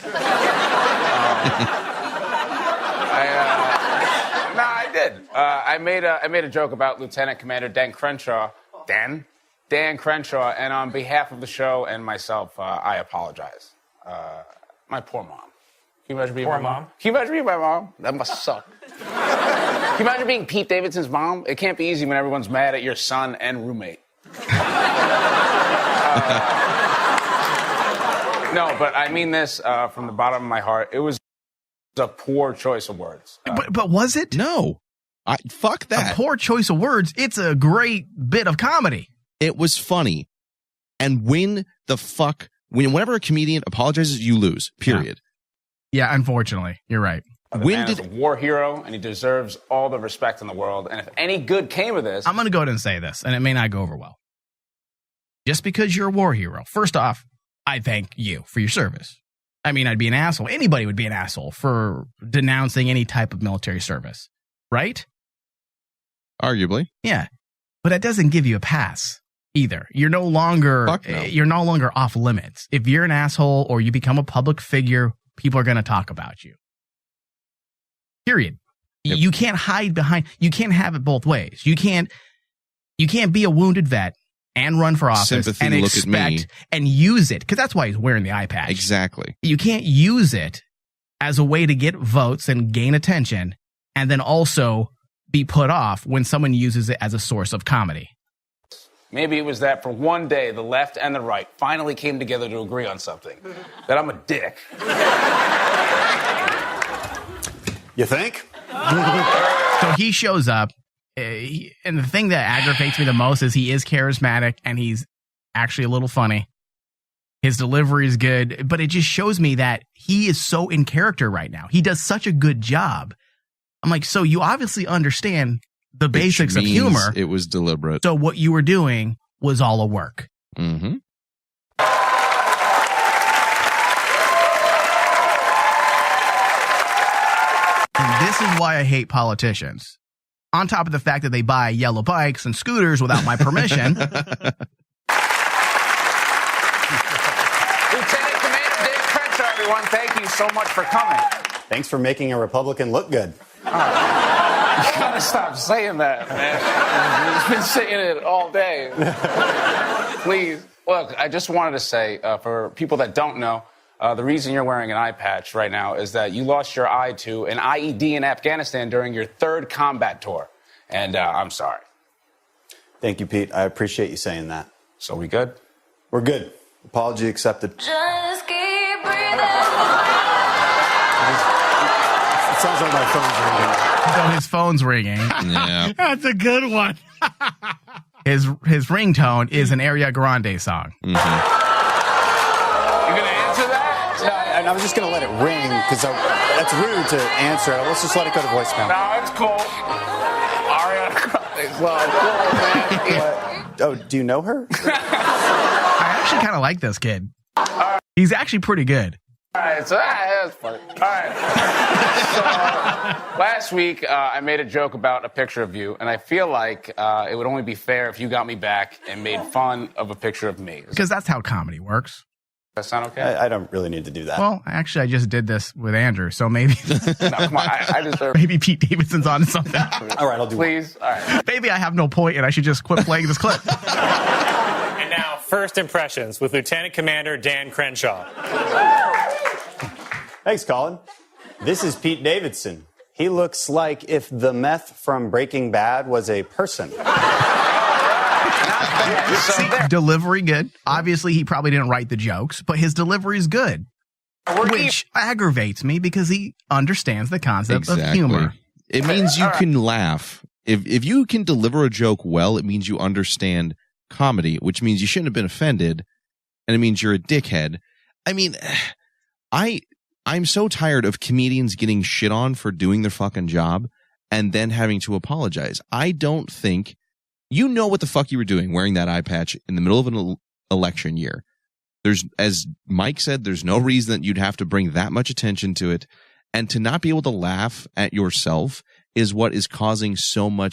I did. I made a joke about Lieutenant Commander Dan Crenshaw, and on behalf of the show and myself, I apologize. My poor mom. Can you imagine being my mom? Can you imagine being my mom? That must suck. Can you imagine being Pete Davidson's mom? It can't be easy when everyone's mad at your son and roommate. No, but I mean this from the bottom of my heart. It was a poor choice of words. But was it? No. Fuck that. A poor choice of words. It's a great bit of comedy. It was funny. And whenever a comedian apologizes, you lose. Period. Yeah, unfortunately. You're right. The man is a war hero, and he deserves all the respect in the world. And if any good came of this... I'm going to go ahead and say this, and it may not go over well. Just because you're a war hero, first off, I thank you for your service. I mean, I'd be an asshole. Anybody would be an asshole for denouncing any type of military service, right? Arguably. Yeah. But that doesn't give you a pass either. You're no longer off limits. If you're an asshole or you become a public figure, people are going to talk about you. Period. Yep. You can't hide behind. You can't have it both ways. You can't be a wounded vet and run for office and expect and use it, because that's why he's wearing the eye patch. Exactly. You can't use it as a way to get votes and gain attention, and then also be put off when someone uses it as a source of comedy. Maybe it was that for one day, the left and the right finally came together to agree on something. That I'm a dick. You think? So he shows up, and the thing that aggravates me the most is he is charismatic, and he's actually a little funny. His delivery is good, but it just shows me that he is so in character right now. He does such a good job. I'm like, so you obviously understand the basics of humor. It was deliberate. So what you were doing was all a work. Mm-hmm. And this is why I hate politicians. On top of the fact that they buy yellow bikes and scooters without my permission. Lieutenant Commander Dan Crenshaw, everyone, thank you so much for coming. Thanks for making a Republican look good. You gotta stop saying that, man. You've been saying it all day. Please. Look, I just wanted to say, for people that don't know, the reason you're wearing an eye patch right now is that you lost your eye to an IED in Afghanistan during your 3rd combat tour. And I'm sorry. Thank you, Pete. I appreciate you saying that. So we good? We're good. Apology accepted. Just keep breathing. It sounds like my phone's ringing. So his phone's ringing. Yeah. That's a good one. His ringtone is an Ariana Grande song. Mm-hmm. You gonna answer that? No, I I was just going to let it ring because that's rude to answer. Let's just let it go to voicemail. No, it's cool. Ariana Grande's cool, man. Oh, do you know her? I actually kind of like this kid. He's actually pretty good. All right, so that's funny. All right. So last week, I made a joke about a picture of you, and I feel like it would only be fair if you got me back and made fun of a picture of me. Because that's how comedy works. Does that sound okay? I don't really need to do that. Well, actually, I just did this with Andrew, so maybe No, come on. I deserve maybe Pete Davidson's on something. All right, I'll do Please? All right. Maybe I have no point and I should just quit playing this clip. And now, first impressions with Lieutenant Commander Dan Crenshaw. Thanks, Colin. This is Pete Davidson. He looks like if the meth from Breaking Bad was a person. See, delivery good. Obviously, he probably didn't write the jokes, but his delivery is good, which aggravates me because he understands the concept of humor. It means you can laugh. If you can deliver a joke well, it means you understand comedy, which means you shouldn't have been offended, and it means you're a dickhead. I mean, I'm so tired of comedians getting shit on for doing their fucking job and then having to apologize. I don't think you know what the fuck you were doing wearing that eye patch in the middle of an election year. There's, as Mike said, there's no reason that you'd have to bring that much attention to it. And to not be able to laugh at yourself is what is causing so many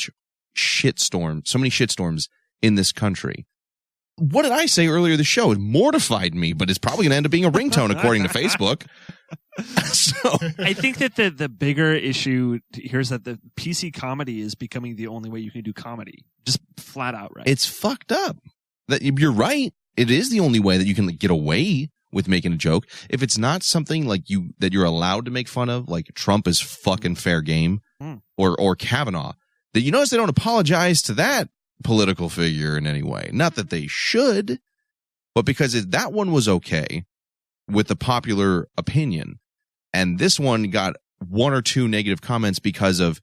shitstorms in this country. What did I say earlier in the show? It mortified me, but it's probably going to end up being a ringtone according to Facebook. So I think that the bigger issue here is that the PC comedy is becoming the only way you can do comedy. Just flat out, right? It's fucked up. That you're right. It is the only way that you can get away with making a joke. If it's not something like that you're allowed to make fun of, like Trump is fucking fair game, or Kavanaugh, that you notice they don't apologize to that political figure in any way. Not that they should, but because that one was okay with the popular opinion, and this one got one or two negative comments because of.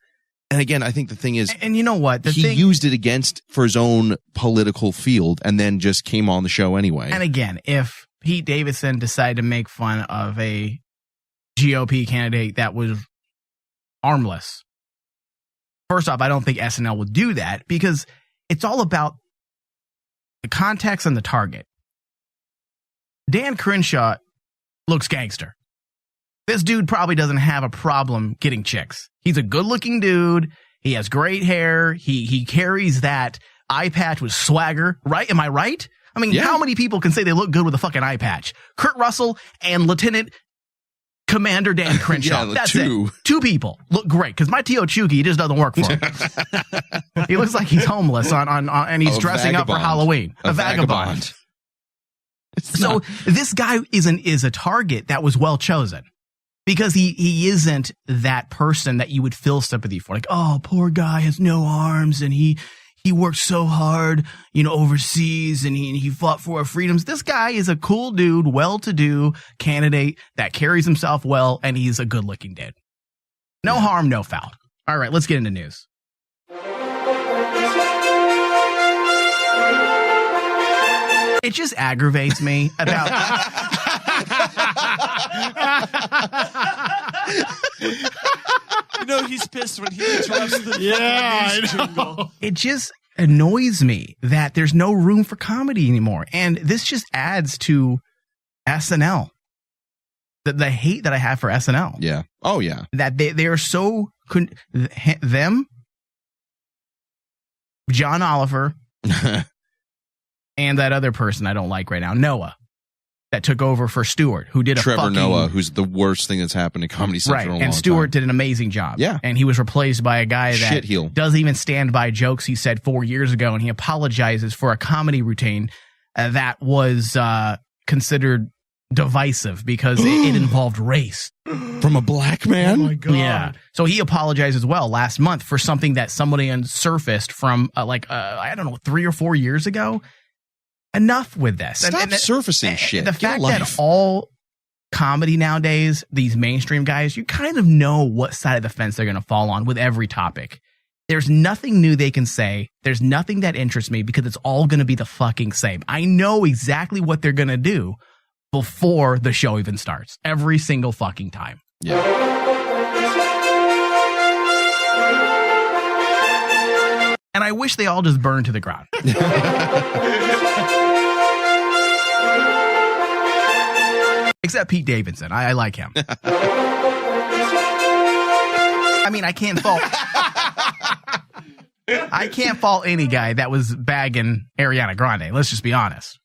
And again, I think the thing is, and you know what? He used it for his own political field and then just came on the show anyway. And again, if Pete Davidson decided to make fun of a GOP candidate that was armless, first off, I don't think SNL would do that because it's all about the context and the target. Dan Crenshaw looks gangster. This dude probably doesn't have a problem getting chicks. He's a good-looking dude. He has great hair. He carries that eye patch with swagger, right? Am I right? I mean, How many people can say they look good with a fucking eye patch? Kurt Russell and Lieutenant Commander Dan Crenshaw. That's it. Two people look great because my Tio Chuki just doesn't work for him. He looks like he's homeless and he's dressing up for Halloween. A vagabond. So this guy is a target that was well chosen. Because he isn't that person that you would feel sympathy for. Like, oh, poor guy has no arms and he worked so hard, overseas and he fought for our freedoms. This guy is a cool dude, well-to-do candidate that carries himself well, and he's a good-looking dude. No harm, no foul. All right, let's get into news. It just aggravates me about... He's pissed when he interrupts the news jingle. It just annoys me that there's no room for comedy anymore. And this just adds to SNL. The hate that I have for SNL. Yeah. Oh, yeah. That they are so... them, John Oliver, and that other person I don't like right now, Noah. That took over for Stewart, who did Trevor Noah, who's the worst thing that's happened to Comedy Central in a long time. And Stewart did an amazing job. Yeah. And he was replaced by a guy that Shitheel. doesn't even stand by jokes he said 4 years ago, and he apologizes for a comedy routine that was considered divisive because it involved race. From a black man? Oh, my God. Yeah. So he apologized as well last month for something that somebody surfaced from, I don't know, 3 or 4 years ago. Enough with this. Stop surfacing shit. The fact that all comedy nowadays, these mainstream guys, you kind of know what side of the fence they're going to fall on with every topic. There's nothing new they can say. There's nothing that interests me because it's all going to be the fucking same. I know exactly what they're going to do, before the show even starts. Every single fucking time. Yeah. And I wish they all just burned to the ground. Except Pete Davidson. I like him. I mean, I can't fault any guy that was bagging Ariana Grande. Let's just be honest.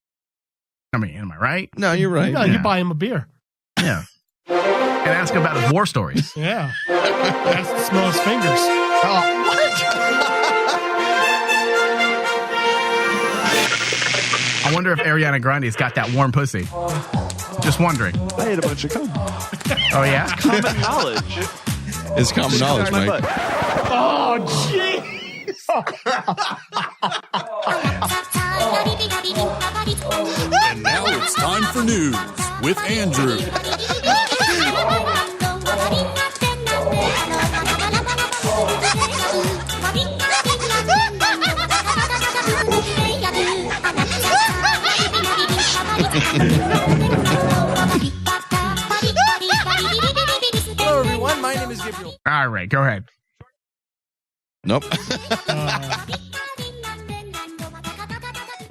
I mean, am I right? No, you're right. No, you buy him a beer. Yeah. And ask him about his war stories. Yeah. Ask to smell his fingers. Oh, what? I wonder if Ariana Grande's got that warm pussy. Just wondering. I ate a bunch of cum. Oh, yeah? Common knowledge. It's common knowledge, My Mike. butt. Oh, jeez. And now it's time for news with Andrew. Hello, everyone. My name is Gabriel. All right, go ahead. Nope.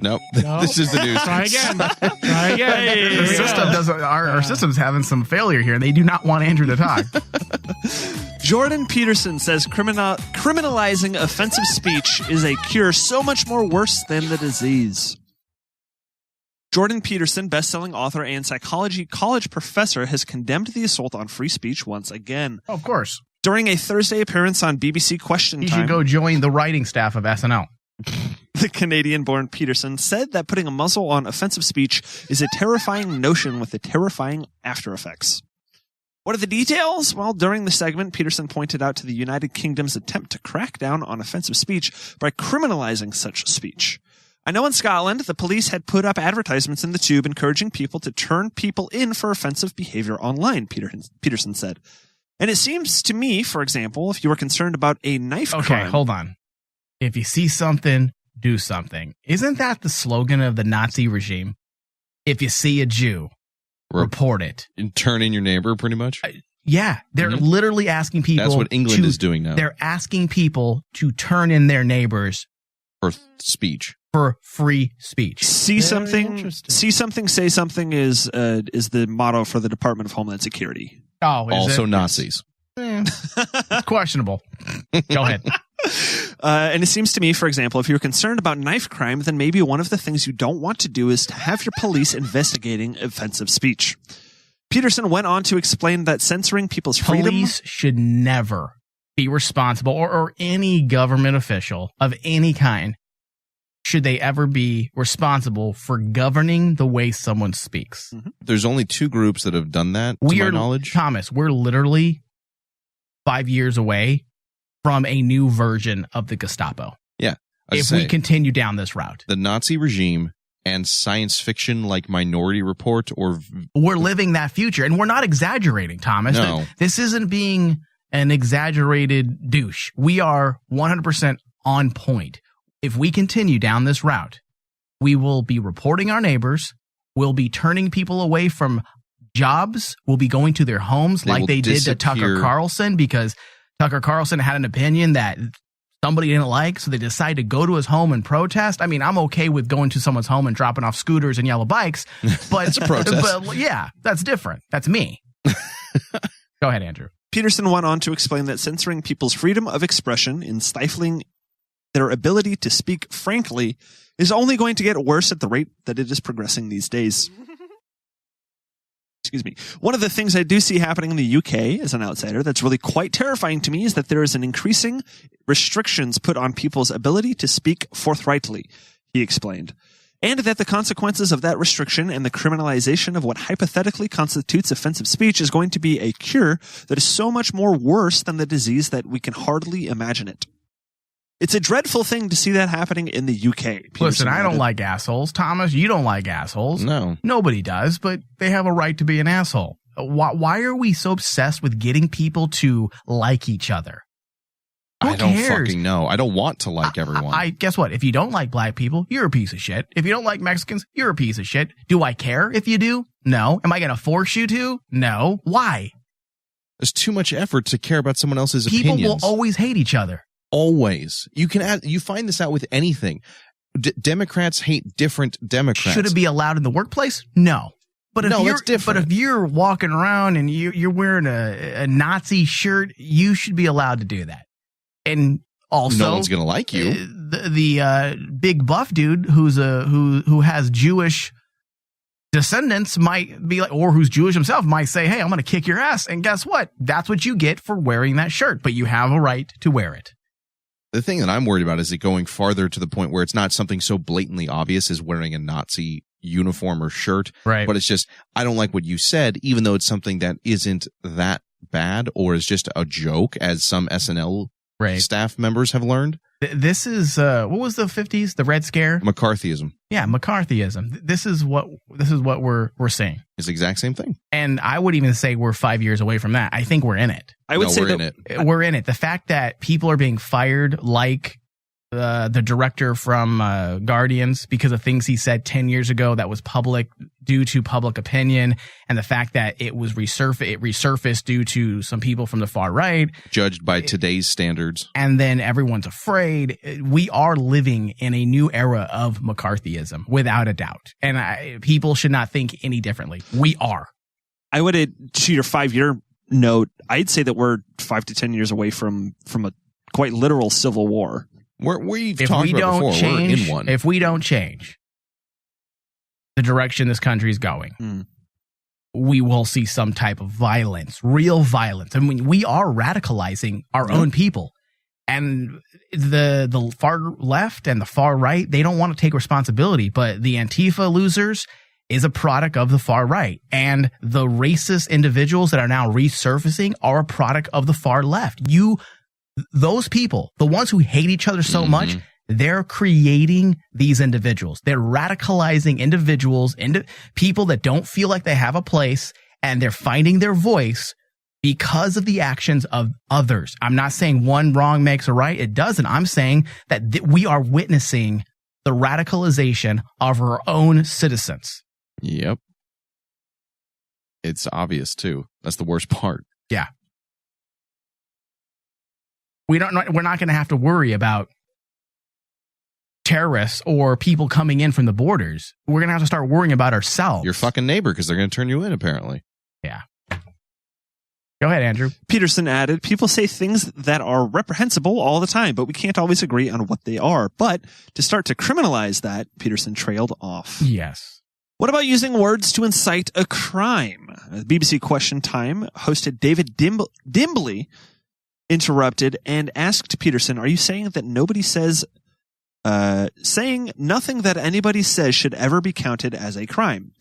Nope. No. This is the news. Try again. Try again. Hey. The system doesn't. Our system's having some failure here, and they do not want Andrew to talk. Jordan Peterson says criminalizing offensive speech is a cure so much more worse than the disease. Jordan Peterson, best-selling author and psychology college professor, has condemned the assault on free speech once again. Of course. During a Thursday appearance on BBC Question He Time, should go join the writing staff of SNL. the Canadian-born Peterson said that putting a muzzle on offensive speech is a terrifying notion with the terrifying after effects. What are the details? Well, during the segment, Peterson pointed out to the United Kingdom's attempt to crack down on offensive speech by criminalizing such speech. I know in Scotland, the police had put up advertisements in the tube encouraging people to turn people in for offensive behavior online, Peterson said. And it seems to me, for example, if you were concerned about a knife crime... Okay, hold on. If you see something, do something. Isn't that the slogan of the Nazi regime? If you see a Jew, report it. And turn in your neighbor, pretty much. Yeah, they're literally asking people... That's what England is doing now. They're asking people to turn in their neighbors... For speech. For free speech. See something, say something is the motto for the Department of Homeland Security. Oh, also Nazis. It's questionable. Go ahead. And it seems to me, for example, if you're concerned about knife crime, then maybe one of the things you don't want to do is to have your police investigating offensive speech. Peterson went on to explain that censoring people's freedom... Police should never be responsible, or any government official of any kind, should they ever be responsible for governing the way someone speaks. Mm-hmm. There's only two groups that have done that, to my knowledge. Thomas, we're literally 5 years away from a new version of the Gestapo. Yeah. If we continue down this route. The Nazi regime and science fiction like Minority Report or... We're living that future, and we're not exaggerating, Thomas. No. This isn't being an exaggerated douche. We are 100% on point. If we continue down this route, we will be reporting our neighbors. We'll be turning people away from jobs. We'll be going to their homes like they did to Tucker Carlson, because Tucker Carlson had an opinion that somebody didn't like, so they decided to go to his home and protest. I mean, I'm okay with going to someone's home and dropping off scooters and yellow bikes, but it's a protest. But yeah, that's different. That's me. Go ahead, Andrew. Peterson went on to explain that censoring people's freedom of expression and stifling their ability to speak frankly is only going to get worse at the rate that it is progressing these days. Excuse me. One of the things I do see happening in the UK as an outsider that's really quite terrifying to me is that there is an increasing restrictions put on people's ability to speak forthrightly, he explained. And that the consequences of that restriction and the criminalization of what hypothetically constitutes offensive speech is going to be a cure that is so much more worse than the disease that we can hardly imagine it. It's a dreadful thing to see that happening in the UK. Listen, I don't like assholes. Thomas, you don't like assholes. No. Nobody does, but they have a right to be an asshole. Why are we so obsessed with getting people to like each other? I don't cares? fucking know. I don't want to like everyone. I guess what? If you don't like black people, you're a piece of shit. If you don't like Mexicans, you're a piece of shit. Do I care if you do? No. Am I going to force you to? No. Why? There's too much effort to care about someone else's People opinions. will always hate each other. Always. You find this out with anything. Democrats hate different Democrats. Should it be allowed in the workplace? No. But if No, that's different. But if you're walking around and you're wearing a Nazi shirt, you should be allowed to do that. And also, no one's going to like you. The big buff dude who has Jewish descendants might be like, or who's Jewish himself might say, "Hey, I'm going to kick your ass." And guess what? That's what you get for wearing that shirt. But you have a right to wear it. The thing that I'm worried about is it going farther to the point where it's not something so blatantly obvious as wearing a Nazi uniform or shirt. Right. But it's just, I don't like what you said, even though it's something that isn't that bad or is just a joke, as some SNL staff members have learned. This is what was the 50s? The Red Scare? McCarthyism. Yeah, McCarthyism. This is what we're seeing. It's the exact same thing. And I would even say we're 5 years away from that. I think we're in it. We're in it. We're in it. The fact that people are being fired, like the director from Guardians, because of things he said 10 years ago that was public due to public opinion, and the fact that it resurfaced due to some people from the far right, judged by today's standards, and then everyone's afraid. We are living in a new era of McCarthyism, without a doubt, and people should not think any differently. We are. I would, to your 5-year note, I'd say that we're 5 to 10 years away from a quite literal civil war. We've talked about before. We're in one. If we don't change the direction this country is going, we will see some type of violence, real violence. I mean, we are radicalizing our own people. And the far left and the far right, they don't want to take responsibility. But the Antifa losers is a product of the far right. And the racist individuals that are now resurfacing are a product of the far left. Those people, the ones who hate each other so much, they're creating these individuals. They're radicalizing individuals, people that don't feel like they have a place, and they're finding their voice because of the actions of others. I'm not saying one wrong makes a right. It doesn't. I'm saying that we are witnessing the radicalization of our own citizens. Yep. It's obvious, too. That's the worst part. Yeah. We're not going to have to worry about terrorists or people coming in from the borders. We're going to have to start worrying about ourselves. Your fucking neighbor, because they're going to turn you in, apparently. Yeah. Go ahead, Andrew. Peterson added, people say things that are reprehensible all the time, but we can't always agree on what they are. But to start to criminalize that, Peterson trailed off. Yes. What about using words to incite a crime? BBC Question Time hosted David Dimbley interrupted and asked Peterson, are you saying that saying nothing that anybody says should ever be counted as a crime?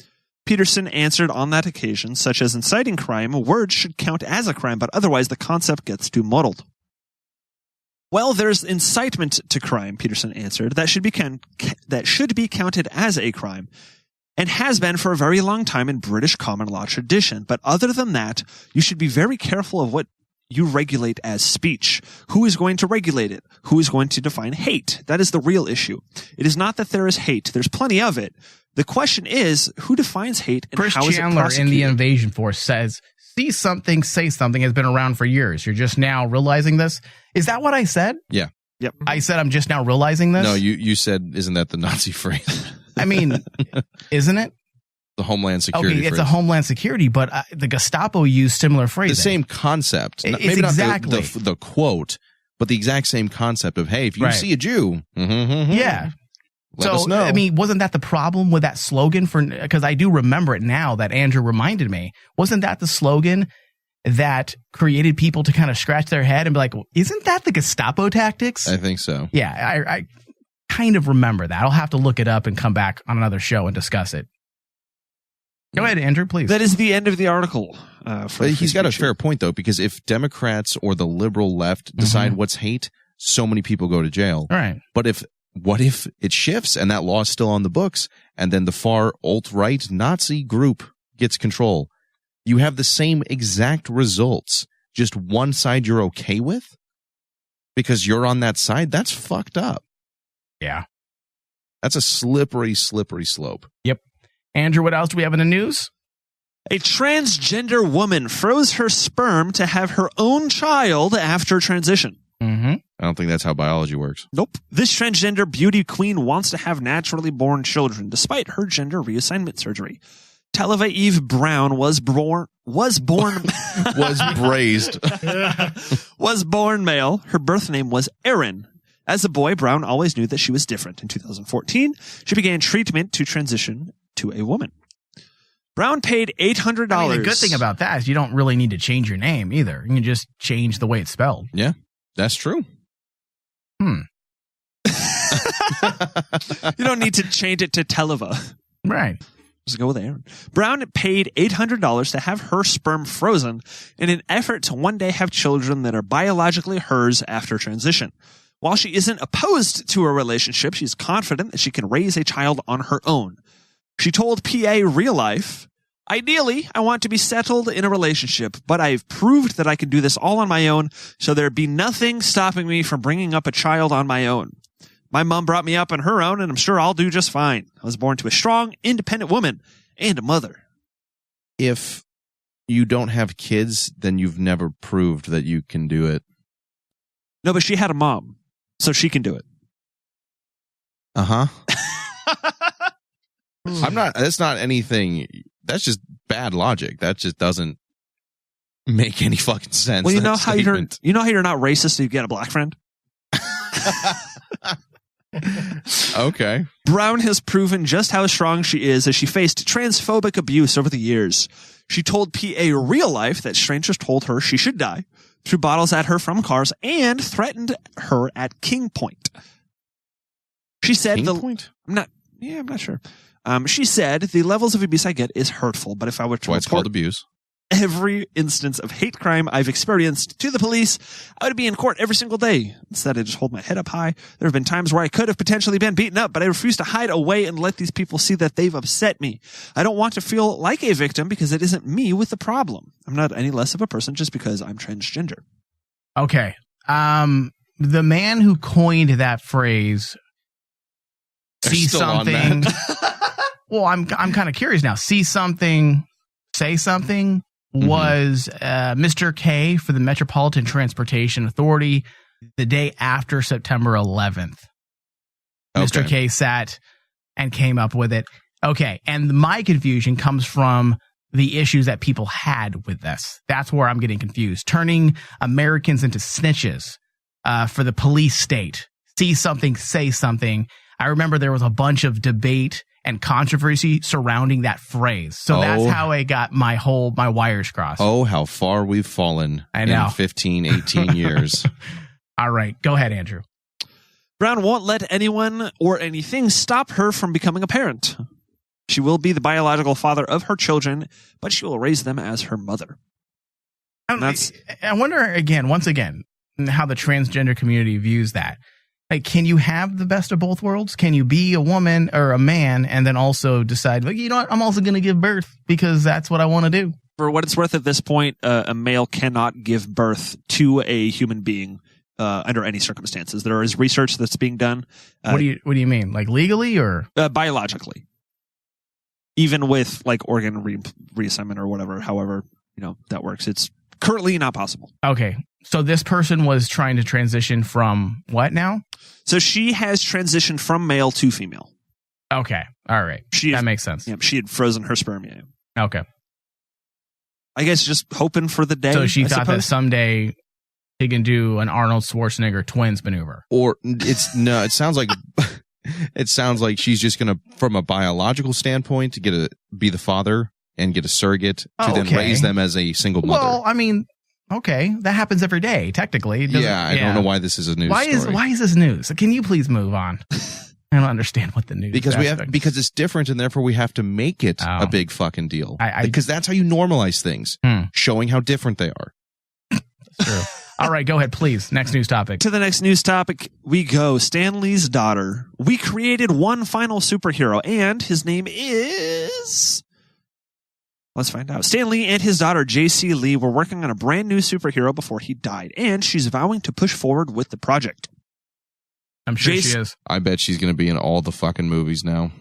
Peterson answered on that occasion, such as inciting crime, words should count as a crime, but otherwise the concept gets too muddled. Well, there's incitement to crime, Peterson answered, that should be counted as a crime, and has been for a very long time in British common law tradition. But other than that, you should be very careful of what you regulate as speech. Who is going to regulate it? Who is going to define hate? That is the real issue. It is not that there is hate. There's plenty of it. The question is, who defines hate and Chris how is it Chandler prosecuted? in the Invasion Force says, see something, say something has been around for years. You're just now realizing this. Is that what I said? Yeah. Yep. I said I'm just now realizing this? No, you said, isn't that the Nazi phrase? I mean, isn't it? The Homeland Security Okay, it's phrase. a Homeland Security, but the Gestapo used similar phrasing. The same concept. It's Maybe exactly. not the quote, but the exact same concept of, hey, if you Right. see a Jew, Yeah. let us know. I mean, wasn't that the problem with that slogan? Because I do remember it now that Andrew reminded me. Wasn't that the slogan that created people to kind of scratch their head and be like, well, isn't that the Gestapo tactics? I think so. Yeah, I kind of remember that. I'll have to look it up and come back on another show and discuss it. Go ahead, Andrew, please. That is the end of the article. But he's got a fair point, though, because if Democrats or the liberal left decide what's hate, so many people go to jail. All right. But what if it shifts and that law is still on the books, and then the far alt-right Nazi group gets control? You have the same exact results, just one side you're okay with? because you're on that side, that's fucked up. Yeah. That's a slippery, slippery slope. Yep. Andrew, what else do we have in the news? A transgender woman froze her sperm to have her own child after transition. Mm-hmm. I don't think that's how biology works. Nope. This transgender beauty queen wants to have naturally born children despite her gender reassignment surgery. Taleva Brown was born was braised. was born male. Her birth name was Erin. As a boy, Brown always knew that she was different. In 2014, she began treatment to transition to a woman. Brown paid $800. I mean, the good thing about that is you don't really need to change your name either. You can just change the way it's spelled. Yeah, that's true. You don't need to change it to Televa. Right. Just go with Aaron. Brown paid $800 to have her sperm frozen in an effort to one day have children that are biologically hers after transition. While she isn't opposed to a relationship, she's confident that she can raise a child on her own. She told PA Real Life, "Ideally, I want to be settled in a relationship, but I've proved that I can do this all on my own, so there'd be nothing stopping me from bringing up a child on my own. My mom brought me up on her own, and I'm sure I'll do just fine. I was born to a strong, independent woman and a mother." If you don't have kids, then you've never proved that you can do it. No, but she had a mom, so she can do it. Uh-huh. That's not anything. That's just bad logic. That just doesn't make any fucking sense. Well, you know that statement. how you're not racist so you get a black friend? Okay. Brown has proven just how strong she is as she faced transphobic abuse over the years. She told PA Real Life that strangers told her she should die, threw bottles at her from cars, and threatened her at King Point. She said Point? I'm not sure. She said the levels of abuse I get is hurtful, but if I were to It's called abuse. every instance of hate crime I've experienced to the police, I would be in court every single day. Instead, I just hold my head up high. There have been times where I could have potentially been beaten up, but I refuse to hide away and let these people see that they've upset me. I don't want to feel like a victim because it isn't me with the problem. I'm not any less of a person just because I'm transgender. Okay. The man who coined that phrase, see still on something. that. Well, I'm kind of curious now. See something, say something. Was Mr. K for the Metropolitan Transportation Authority the day after September 11th. Mr. K sat and came up with it. Okay, and my confusion comes from the issues that people had with this. That's where I'm getting confused. Turning Americans into snitches for the police state. See something, say something. I remember there was a bunch of debate and controversy surrounding that phrase. So that's how I got my wires crossed. Oh, how far we've fallen I know. in 15, 18 years. All right. Go ahead, Andrew. Brown won't let anyone or anything stop her from becoming a parent. She will be the biological father of her children, but she will raise them as her mother. I wonder, once again, how the transgender community views that. Like, can you have the best of both worlds? Can you be a woman or a man and then also decide, like, you know what, I'm also going to give birth because that's what I want to do? For what it's worth at this point, a male cannot give birth to a human being under any circumstances. There is research that's being done. What do you mean? Like legally or? Biologically. Even with like organ reassignment or whatever, however, that works. It's currently not possible. Okay. So this person was trying to transition from what now? So she has transitioned from male to female. Okay. All right. That makes sense. Yeah, she had frozen her sperm. Yeah. Okay. I guess just hoping for the day. So she thought that someday he can do an Arnold Schwarzenegger twins maneuver. Or it sounds like she's just going to, from a biological standpoint, to be the father and get a surrogate to then raise them as a single mother. Well, I mean, okay, that happens every day, technically. I don't know why this is a news story. Why is this news? Can you please move on? I don't understand what the news because because it's different and therefore we have to make it a big fucking deal. Because that's how you normalize things, showing how different they are. That's true. All right, go ahead, please. Next news topic. To the next news topic we go. Stan Lee's daughter. We created one final superhero, and his name is Let's find out. Stan Lee and his daughter, J.C. Lee, were working on a brand new superhero before he died, and she's vowing to push forward with the project. I'm sure she is. I bet she's going to be in all the fucking movies now.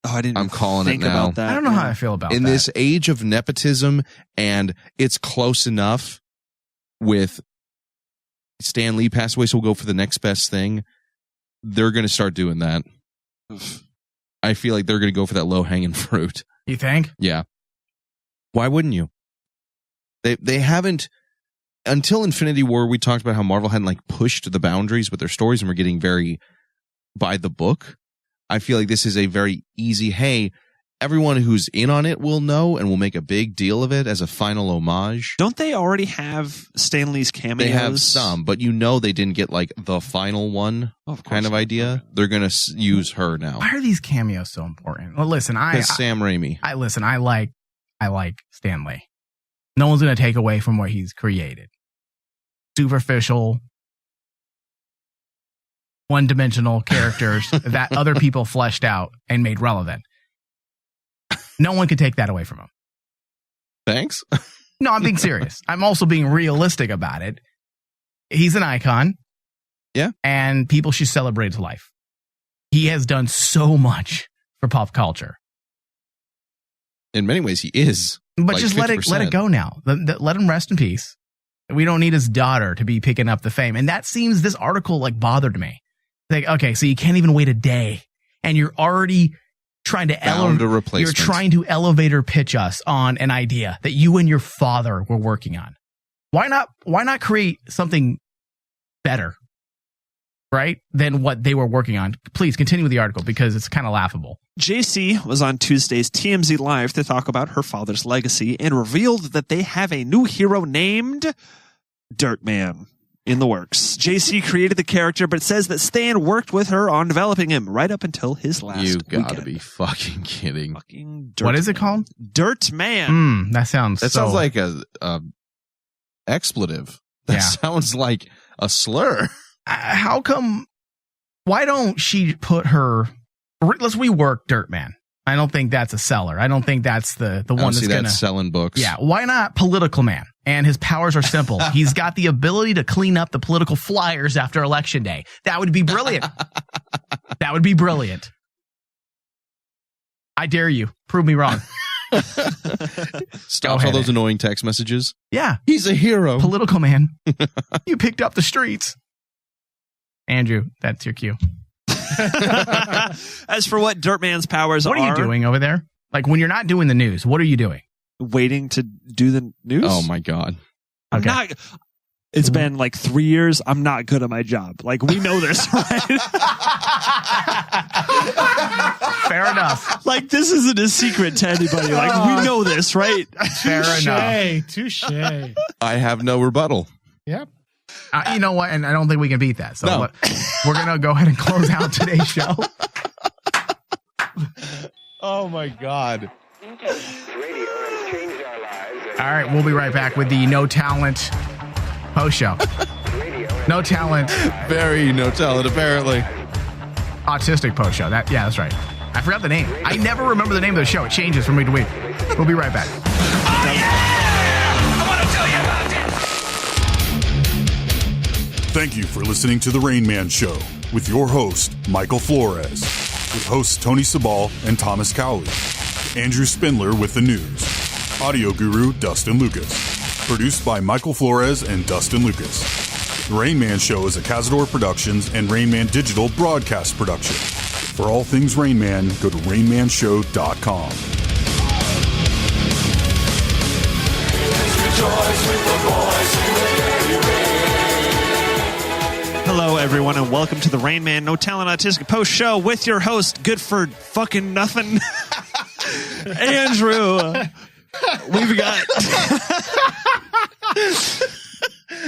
Oh, I didn't. I'm calling it now. About that. I don't know how I feel about in that. this age of nepotism, and it's close enough with Stan Lee passed away, so we'll go for the next best thing. They're going to start doing that. I feel like they're going to go for that low hanging fruit. You think? Yeah. Why wouldn't you? They haven't until Infinity War. We talked about how Marvel hadn't like pushed the boundaries with their stories, and we're getting very by the book. I feel like this is a very easy. Hey, everyone who's in on it will know, and will make a big deal of it as a final homage. Don't they already have Stan Lee's cameos? They have some, but they didn't get like the final one kind of idea. They're gonna use her now. Why are these cameos so important? Well, listen, Sam Raimi. I like Stan Lee. No one's going to take away from what he's created. Superficial, one-dimensional characters that other people fleshed out and made relevant. No one can take that away from him. Thanks. No, I'm being serious. I'm also being realistic about it. He's an icon. Yeah. And people should celebrate his life. He has done so much for pop culture. In many ways, he is. But like just let it go now. Let him rest in peace. We don't need his daughter to be picking up the fame. And that seems, this article like bothered me. Like, okay, so you can't even wait a day, and you're already trying to elevator pitch us on an idea that you and your father were working on. Why not create something better, right, than what they were working on? Please continue with the article because it's kind of laughable. JC was on Tuesday's TMZ Live to talk about her father's legacy and revealed that they have a new hero named Dirtman in the works. JC created the character, but says that Stan worked with her on developing him right up until his last You gotta weekend. be fucking kidding. Fucking What is it called? Dirtman. That sounds like a expletive. That sounds like a slur. How come? Why don't she put her? Let's rework Dirtman. I don't think that's a seller. I don't think that's the one that's gonna selling books. Yeah. Why not Political Man? And his powers are simple. He's got the ability to clean up the political flyers after Election Day. That would be brilliant. That would be brilliant. I dare you. Prove me wrong. Stop all those annoying text messages. Yeah. He's a hero. Political Man. You picked up the streets. Andrew, that's your cue. As for what Dirtman's powers what are you doing over there? Like when you're not doing the news, what are you doing? Waiting to do the news? Oh my God. Okay. It's been like 3 years. I'm not good at my job. Like, we know this, right? Fair enough. Like, this isn't a secret to anybody. Like, we know this, right? Fair enough. Touche. I have no rebuttal. Yep. You know what? And I don't think we can beat that. So No. we're going to go ahead and close out today's show. Oh my God. All right. We'll be right back with the No Talent post show. No Talent. Very no talent, apparently. Autistic post show. That's right. I forgot the name. I never remember the name of the show. It changes from week to week. We'll be right back. Thank you for listening to The Rain Man Show with your host, Michael Flores, with hosts Tony Sabal and Thomas Cowley, Andrew Spindler with the news, audio guru Dustin Lucas, produced by Michael Flores and Dustin Lucas. The Rain Man Show is a Cazador Productions and Rain Man Digital broadcast production. For all things Rain Man, go to rainmanshow.com. Hello, everyone, and welcome to the Rain Man No Talent Autistic Post Show with your host, good for fucking nothing, Andrew. We've got...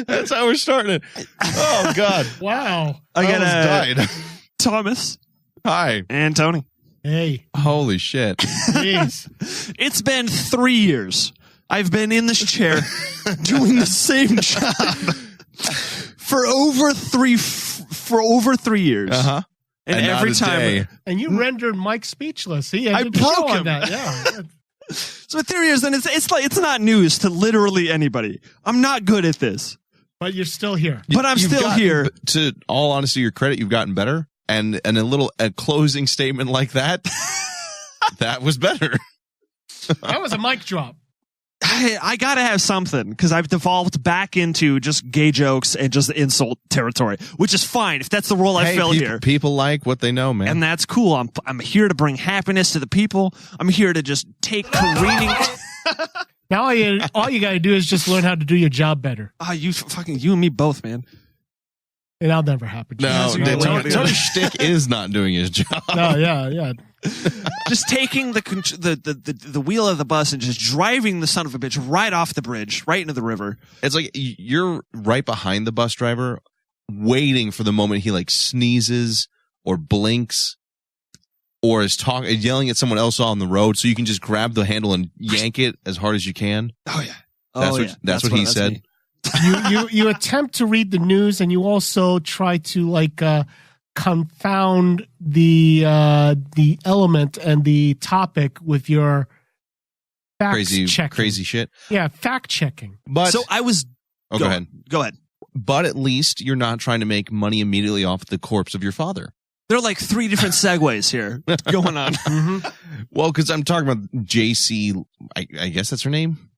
That's how we're starting it. Oh, God. Wow. I got died. Thomas. Hi. And Tony. Hey. Holy shit. Jeez. It's been 3 years. I've been in this chair doing the same job for over 3 years. Uh-huh. And every time... And you rendered Mike speechless. He ended I the show broke on him. that. Yeah. So my theory is, and it's like it's not news to literally anybody. I'm not good at this, but you're still here. But I'm still here. To all honesty, your credit, you've gotten better, and a closing statement like that, that was better. That was a mic drop. I gotta have something because I've devolved back into just gay jokes and just insult territory, which is fine if that's the role I fill here. People like what they know, man, and that's cool. I'm here to bring happiness to the people. I'm here to just take careening. Now all you gotta do is just learn how to do your job better. You and me both, man. And that'll never happen. No, Tony Shtick is not doing his job. No, yeah. Just taking the wheel of the bus and just driving the son of a bitch right off the bridge, right into the river. It's like you're right behind the bus driver, waiting for the moment he like sneezes or blinks or is yelling at someone else on the road, so you can just grab the handle and yank it as hard as you can. Oh yeah, that's what he said. You attempt to read the news, and you also try to confound the element and the topic with your crazy shit. Yeah, fact checking. But so I was. Go ahead. Go ahead. But at least you're not trying to make money immediately off the corpse of your father. There are like 3 different segues here going on. Mm-hmm. Well, because I'm talking about JC. I guess that's her name.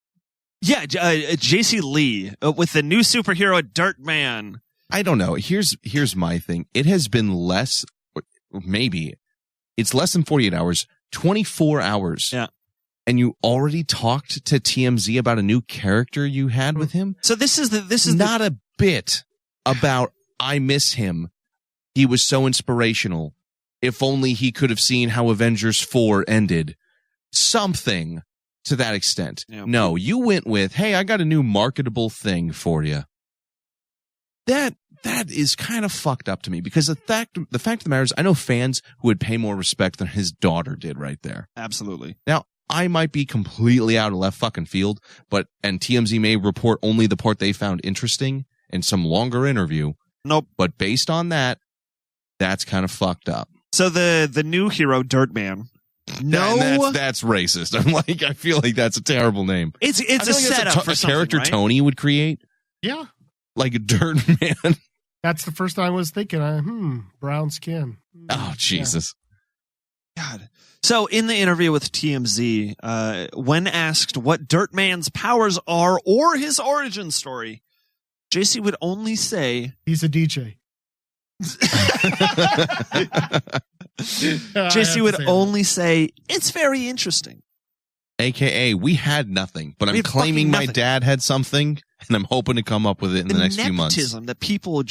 Yeah, JC Lee with the new superhero Dirt Man. I don't know. Here's my thing. It has been less, maybe it's less than 48 hours, 24 hours. Yeah. And you already talked to TMZ about a new character you had with him. So this is not a bit about I miss him. He was so inspirational. If only he could have seen how Avengers 4 ended. Something to that extent. Yeah. No, you went with, hey, I got a new marketable thing for you. That is kind of fucked up to me because the fact of the matter is I know fans who would pay more respect than his daughter did right there. Absolutely. Now, I might be completely out of left fucking field, and TMZ may report only the part they found interesting in some longer interview. Nope. But based on that, that's kind of fucked up. So the new hero, Dirt Man. No, that's racist. I'm like, I feel like that's a terrible name. It's a setup for a character right? Tony would create. Yeah, like a Dirt Man. That's the first time I was thinking. Brown skin. Oh Jesus, God. So in the interview with TMZ, when asked what Dirt Man's powers are or his origin story, JC would only say he's a DJ. JC would only say it's very interesting. AKA, we had nothing, but I'm claiming my dad had something, and I'm hoping to come up with it in the next few months. Nepotism that people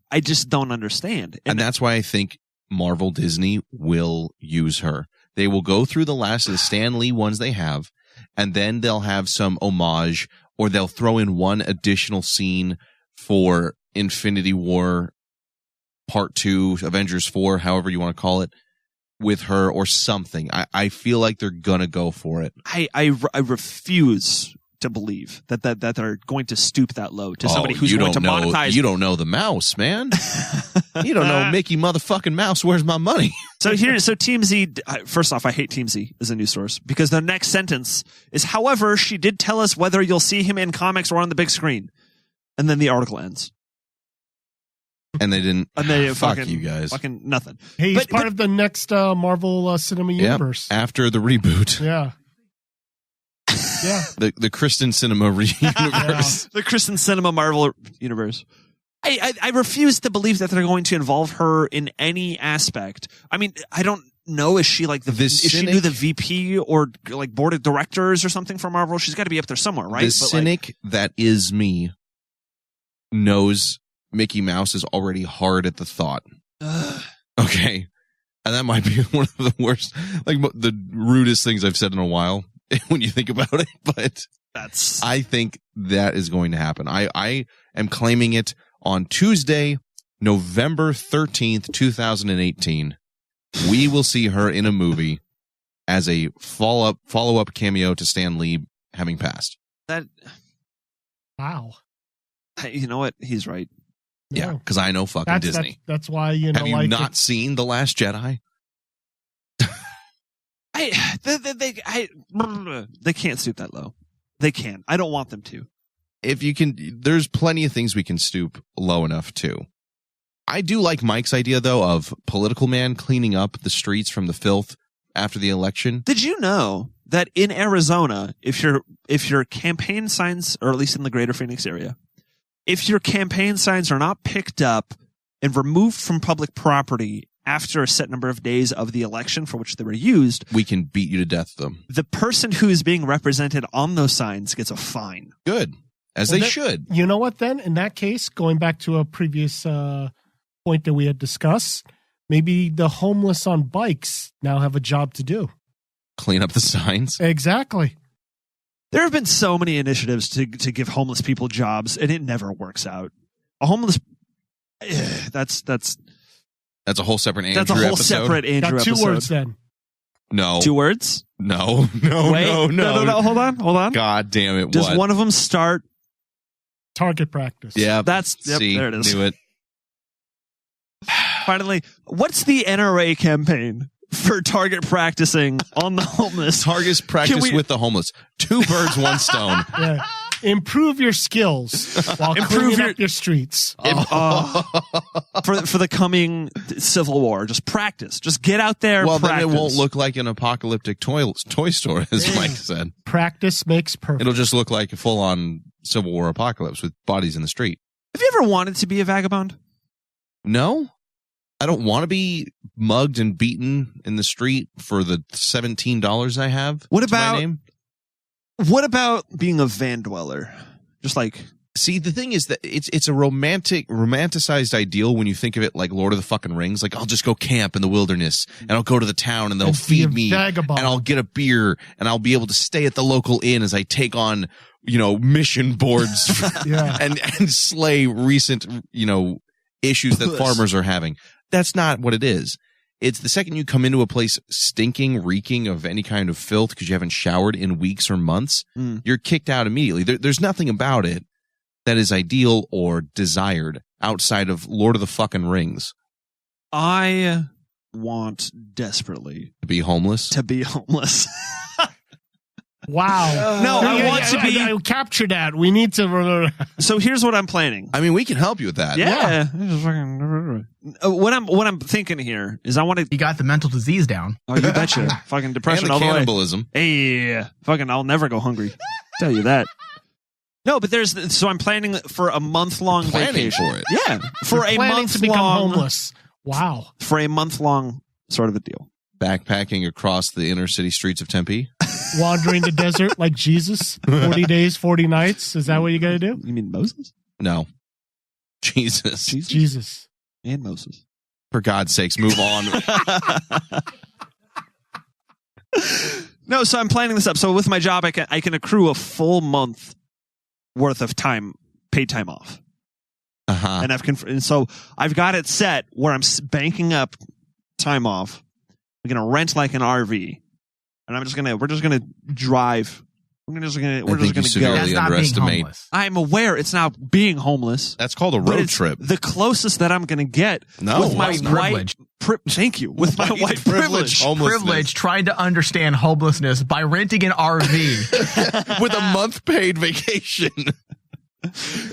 I just don't understand. And that's why I think Marvel Disney will use her. They will go through the last of the Stan Lee ones they have, and then they'll have some homage, or they'll throw in one additional scene for Infinity War Part 2, Avengers 4, however you want to call it, with her or something. I feel like they're going to go for it. I refuse to believe that they're going to stoop that low to somebody who's going to monetize. You don't know the mouse, man. You don't know Mickey motherfucking Mouse. Where's my money? So TMZ, first off, I hate TMZ as a news source because the next sentence is, however, she did tell us whether you'll see him in comics or on the big screen. And then the article ends. And they didn't. And they fuck you guys. Fucking nothing. Hey, he's part of the next Marvel Cinema Universe. After the reboot. Yeah. Yeah. The Kristen Cinema universe. Yeah. The Kristen Cinema Marvel universe. I refuse to believe that they're going to involve her in any aspect. I mean, I don't know. Is she like she do the VP or like board of directors or something for Marvel? She's got to be up there somewhere, right? The cynic that is me knows Mickey Mouse is already hard at the thought. Okay. And that might be one of the worst, like the rudest things I've said in a while when you think about it. But I think that is going to happen. I am claiming it on Tuesday, November 13th, 2018. We will see her in a movie as a follow-up cameo to Stan Lee having passed. Wow. You know what? He's right. Yeah, because I know fucking Disney. That's why, have you not seen The Last Jedi? They can't stoop that low. They can. I don't want them to. If you can, there's plenty of things we can stoop low enough to. I do like Mike's idea, though, of political man cleaning up the streets from the filth after the election. Did you know that in Arizona, if your campaign signs, or at least in the greater Phoenix area, if your campaign signs are not picked up and removed from public property after a set number of days of the election for which they were used, we can beat you to death with them. The person who is being represented on those signs gets a fine. Good. As they should. You know what, then? In that case, going back to a previous point that we had discussed, maybe the homeless on bikes now have a job to do. Clean up the signs? Exactly. There have been so many initiatives to give homeless people jobs, and it never works out. A homeless... That's a whole separate Andrew That's a whole episode. separate Andrew Got two episode. words then. No. 2 words? No. Wait, no. Hold on. God damn it. Does what? one of them start? Target practice. Yeah. See, there it is. Knew it. Finally, what's the NRA campaign for target practicing on the homeless? Target practice with the homeless. 2 birds, 1 stone. Yeah. Improve your skills while cleaning up your streets. For the coming Civil War, just practice. Just get out there. Well, practice. then it won't look like an apocalyptic toy store, as Mike said. Practice makes perfect. It'll just look like a full-on Civil War apocalypse with bodies in the street. Have you ever wanted to be a vagabond? No. I don't want to be mugged and beaten in the street for the $17 I have. What to about my name. What about being a van dweller? Just like, see, the thing is that it's a romanticized ideal when you think of it like Lord of the fucking Rings. Like, I'll just go camp in the wilderness and I'll go to the town and they'll feed me vagabond. and I'll get a beer and I'll be able to stay at the local inn as I take on, mission boards and slay recent, issues that farmers are having. That's not what it is. It's the second you come into a place stinking, reeking of any kind of filth because you haven't showered in weeks or months, you're kicked out immediately. There's nothing about it that is ideal or desired outside of Lord of the fucking Rings. I want desperately to be homeless. Wow. No, I want to be. I capture that. We need to. So here's what I'm planning. I mean, we can help you with that. Yeah. What I'm thinking here is I want to. You got the mental disease down. Oh, you betcha. Fucking depression and the all the way. cannibalism. Hey, fucking, I'll never go hungry. Tell you that. No, but so I'm planning for a month-long vacation. For it. Yeah, for a month to become homeless. Wow. For a month-long sort of a deal. Backpacking across the inner city streets of Tempe. Wandering the desert like Jesus. 40 days, 40 nights. Is that what you got to do? You mean Moses? No. Jesus. Jesus. And Moses. For God's sakes, move on. No, so I'm planning this up. So with my job, I can accrue a full month worth of paid time off. Uh-huh. And so I've got it set where I'm banking up time off. I'm going to rent like an RV. And we're just gonna drive. We're just gonna go. Severely underestimate. I'm aware it's not being homeless. That's called a road trip. The closest that I'm gonna get with my privilege. Thank you. With my white privilege. Privilege trying to understand homelessness by renting an RV with a month paid vacation.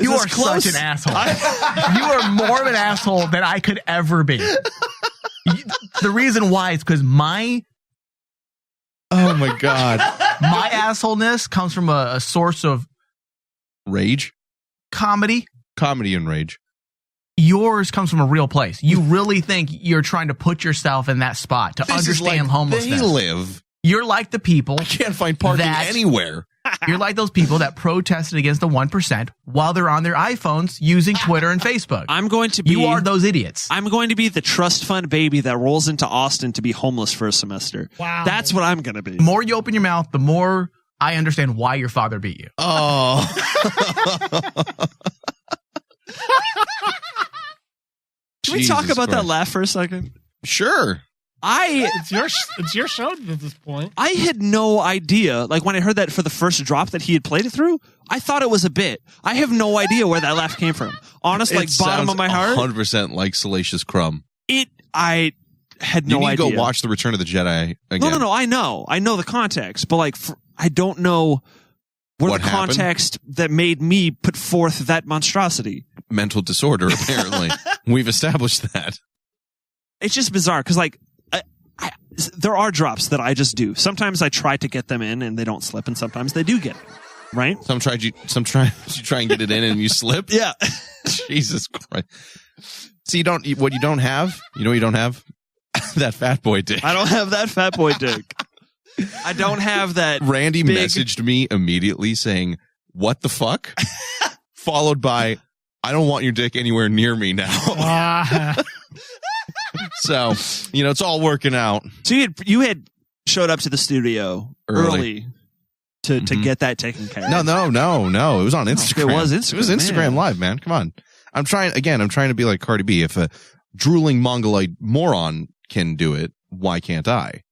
You are such an asshole. You are more of an asshole than I could ever be. The reason why is because oh my God. My assholeness comes from a source of rage, comedy and rage. Yours comes from a real place. You really think you're trying to put yourself in that spot to understand homelessness. They live. You're like the people. I can't find parking anywhere. You're like those people that protested against the 1% while they're on their iPhones using Twitter and Facebook. You are those idiots. I'm going to be the trust fund baby that rolls into Austin to be homeless for a semester. Wow. That's what I'm going to be. The more you open your mouth, the more I understand why your father beat you. Oh. Can we talk about that laugh for a second? Sure. It's your show at this point. I had no idea. Like when I heard that for the first drop that he had played it through, I thought it was a bit. I have no idea where that laugh came from. Honest, like bottom of my heart. 100% like Salacious Crumb. had no idea. You need to idea. go watch The Return of the Jedi again. No. I know the context, but like I don't know what the happened? context that made me put forth that monstrosity. Mental disorder, apparently. We've established that. It's just bizarre because like there are drops that I just do. Sometimes I try to get them in and they don't slip, and sometimes they do get it. Right? Sometimes you try and get it in and you slip. Yeah. Jesus Christ. So you don't have? You know what you don't have? That fat boy dick. I don't have that fat boy dick. I don't have that. Randy messaged me immediately saying, "What the fuck?" Followed by, "I don't want your dick anywhere near me now." So, it's all working out. So you had showed up to the studio early to get that taken care of. No. It was on Instagram. It was Instagram. It was Instagram Live, man. Come on. I'm trying to be like Cardi B. If a drooling mongoloid moron can do it, why can't I?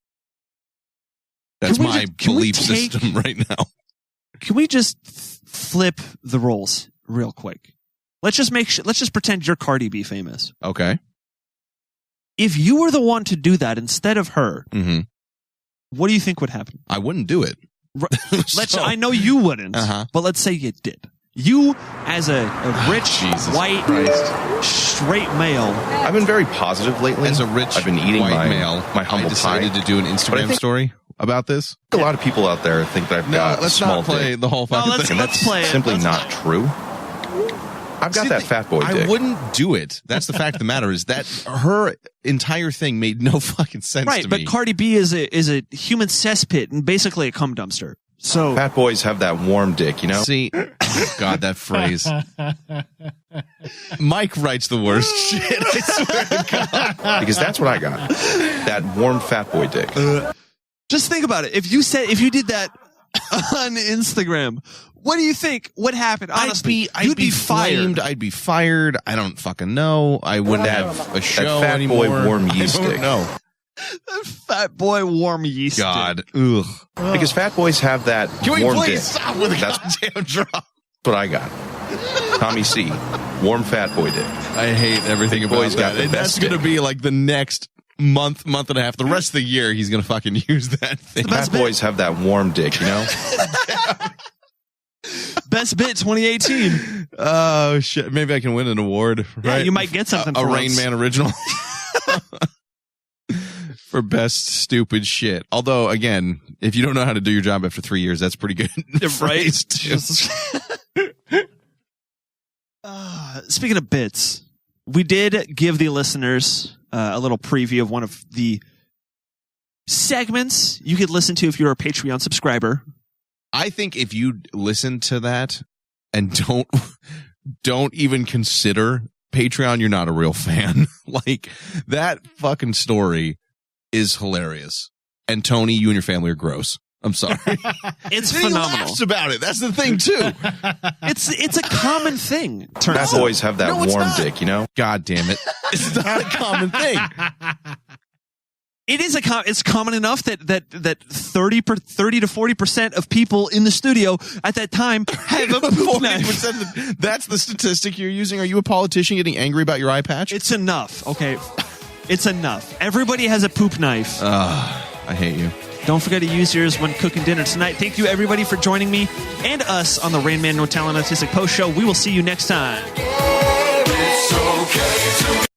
That's my belief system right now. Can we just flip the roles real quick? Let's just pretend you're Cardi B famous. Okay. If you were the one to do that instead of her, what do you think would happen? I wouldn't do it. I know you wouldn't, but let's say you did. You, as a rich, white, straight male. I've been very positive lately. As a rich, I've been eating white my male, humble I decided pie. to do an Instagram story about this. A lot of people out there think that I've got a let's small not play dick. the whole fucking thing. And that's play it. simply not true. I've got that fat boy dick. I wouldn't do it. That's the fact of the matter, is that her entire thing made no fucking sense to me. Right, but Cardi B is a human cesspit and basically a cum dumpster. So fat boys have that warm dick, See, God, that phrase. Mike writes the worst shit, I swear to God. Because that's what I got. That warm fat boy dick. Just think about it. If you did that on Instagram, what do you think would happen? Honestly, I'd be fired. I'd be fired. I don't fucking know. I wouldn't have a show that fat anymore. boy warm yeast I don't dick. know. Fat boy warm yeast. God, dick. ugh. Because fat boys have that Can we warm please dick. stop with the That's goddamn drop? what I got. Tommy C. Warm fat boy dick. I hate everything about boy's got that. the best That's going to dick. be like the next month and a half. The rest of the year, he's going to fucking use that thing. Fat boys have that warm dick, Best bit 2018. Oh shit! Maybe I can win an award. Yeah, right? you might get something A for Rain once. Man original for best stupid shit. Although, again, if you don't know how to do your job after 3 years, that's pretty good. Right? phrase, too. Speaking of bits, we did give the listeners a little preview of one of the segments you could listen to if you're a Patreon subscriber. I think if you listen to that and don't even consider Patreon, you're not a real fan. Like, that fucking story is hilarious. And Tony, you and your family are gross. I'm sorry. It's He phenomenal. laughs about it. That's the thing too. It's a common thing. Fat boys have that No, it's warm not. dick, God damn it. It's not a common thing. It is it's common enough that 30 to 40% of people in the studio at that time have a poop knife. 40%. That's the statistic you're using. Are you a politician getting angry about your eye patch? It's enough, okay? It's enough. Everybody has a poop knife. I hate you. Don't forget to use yours when cooking dinner tonight. Thank you, everybody, for joining me and us on the Rain Man No Talent Autistic Post Show. We will see you next time. It's okay to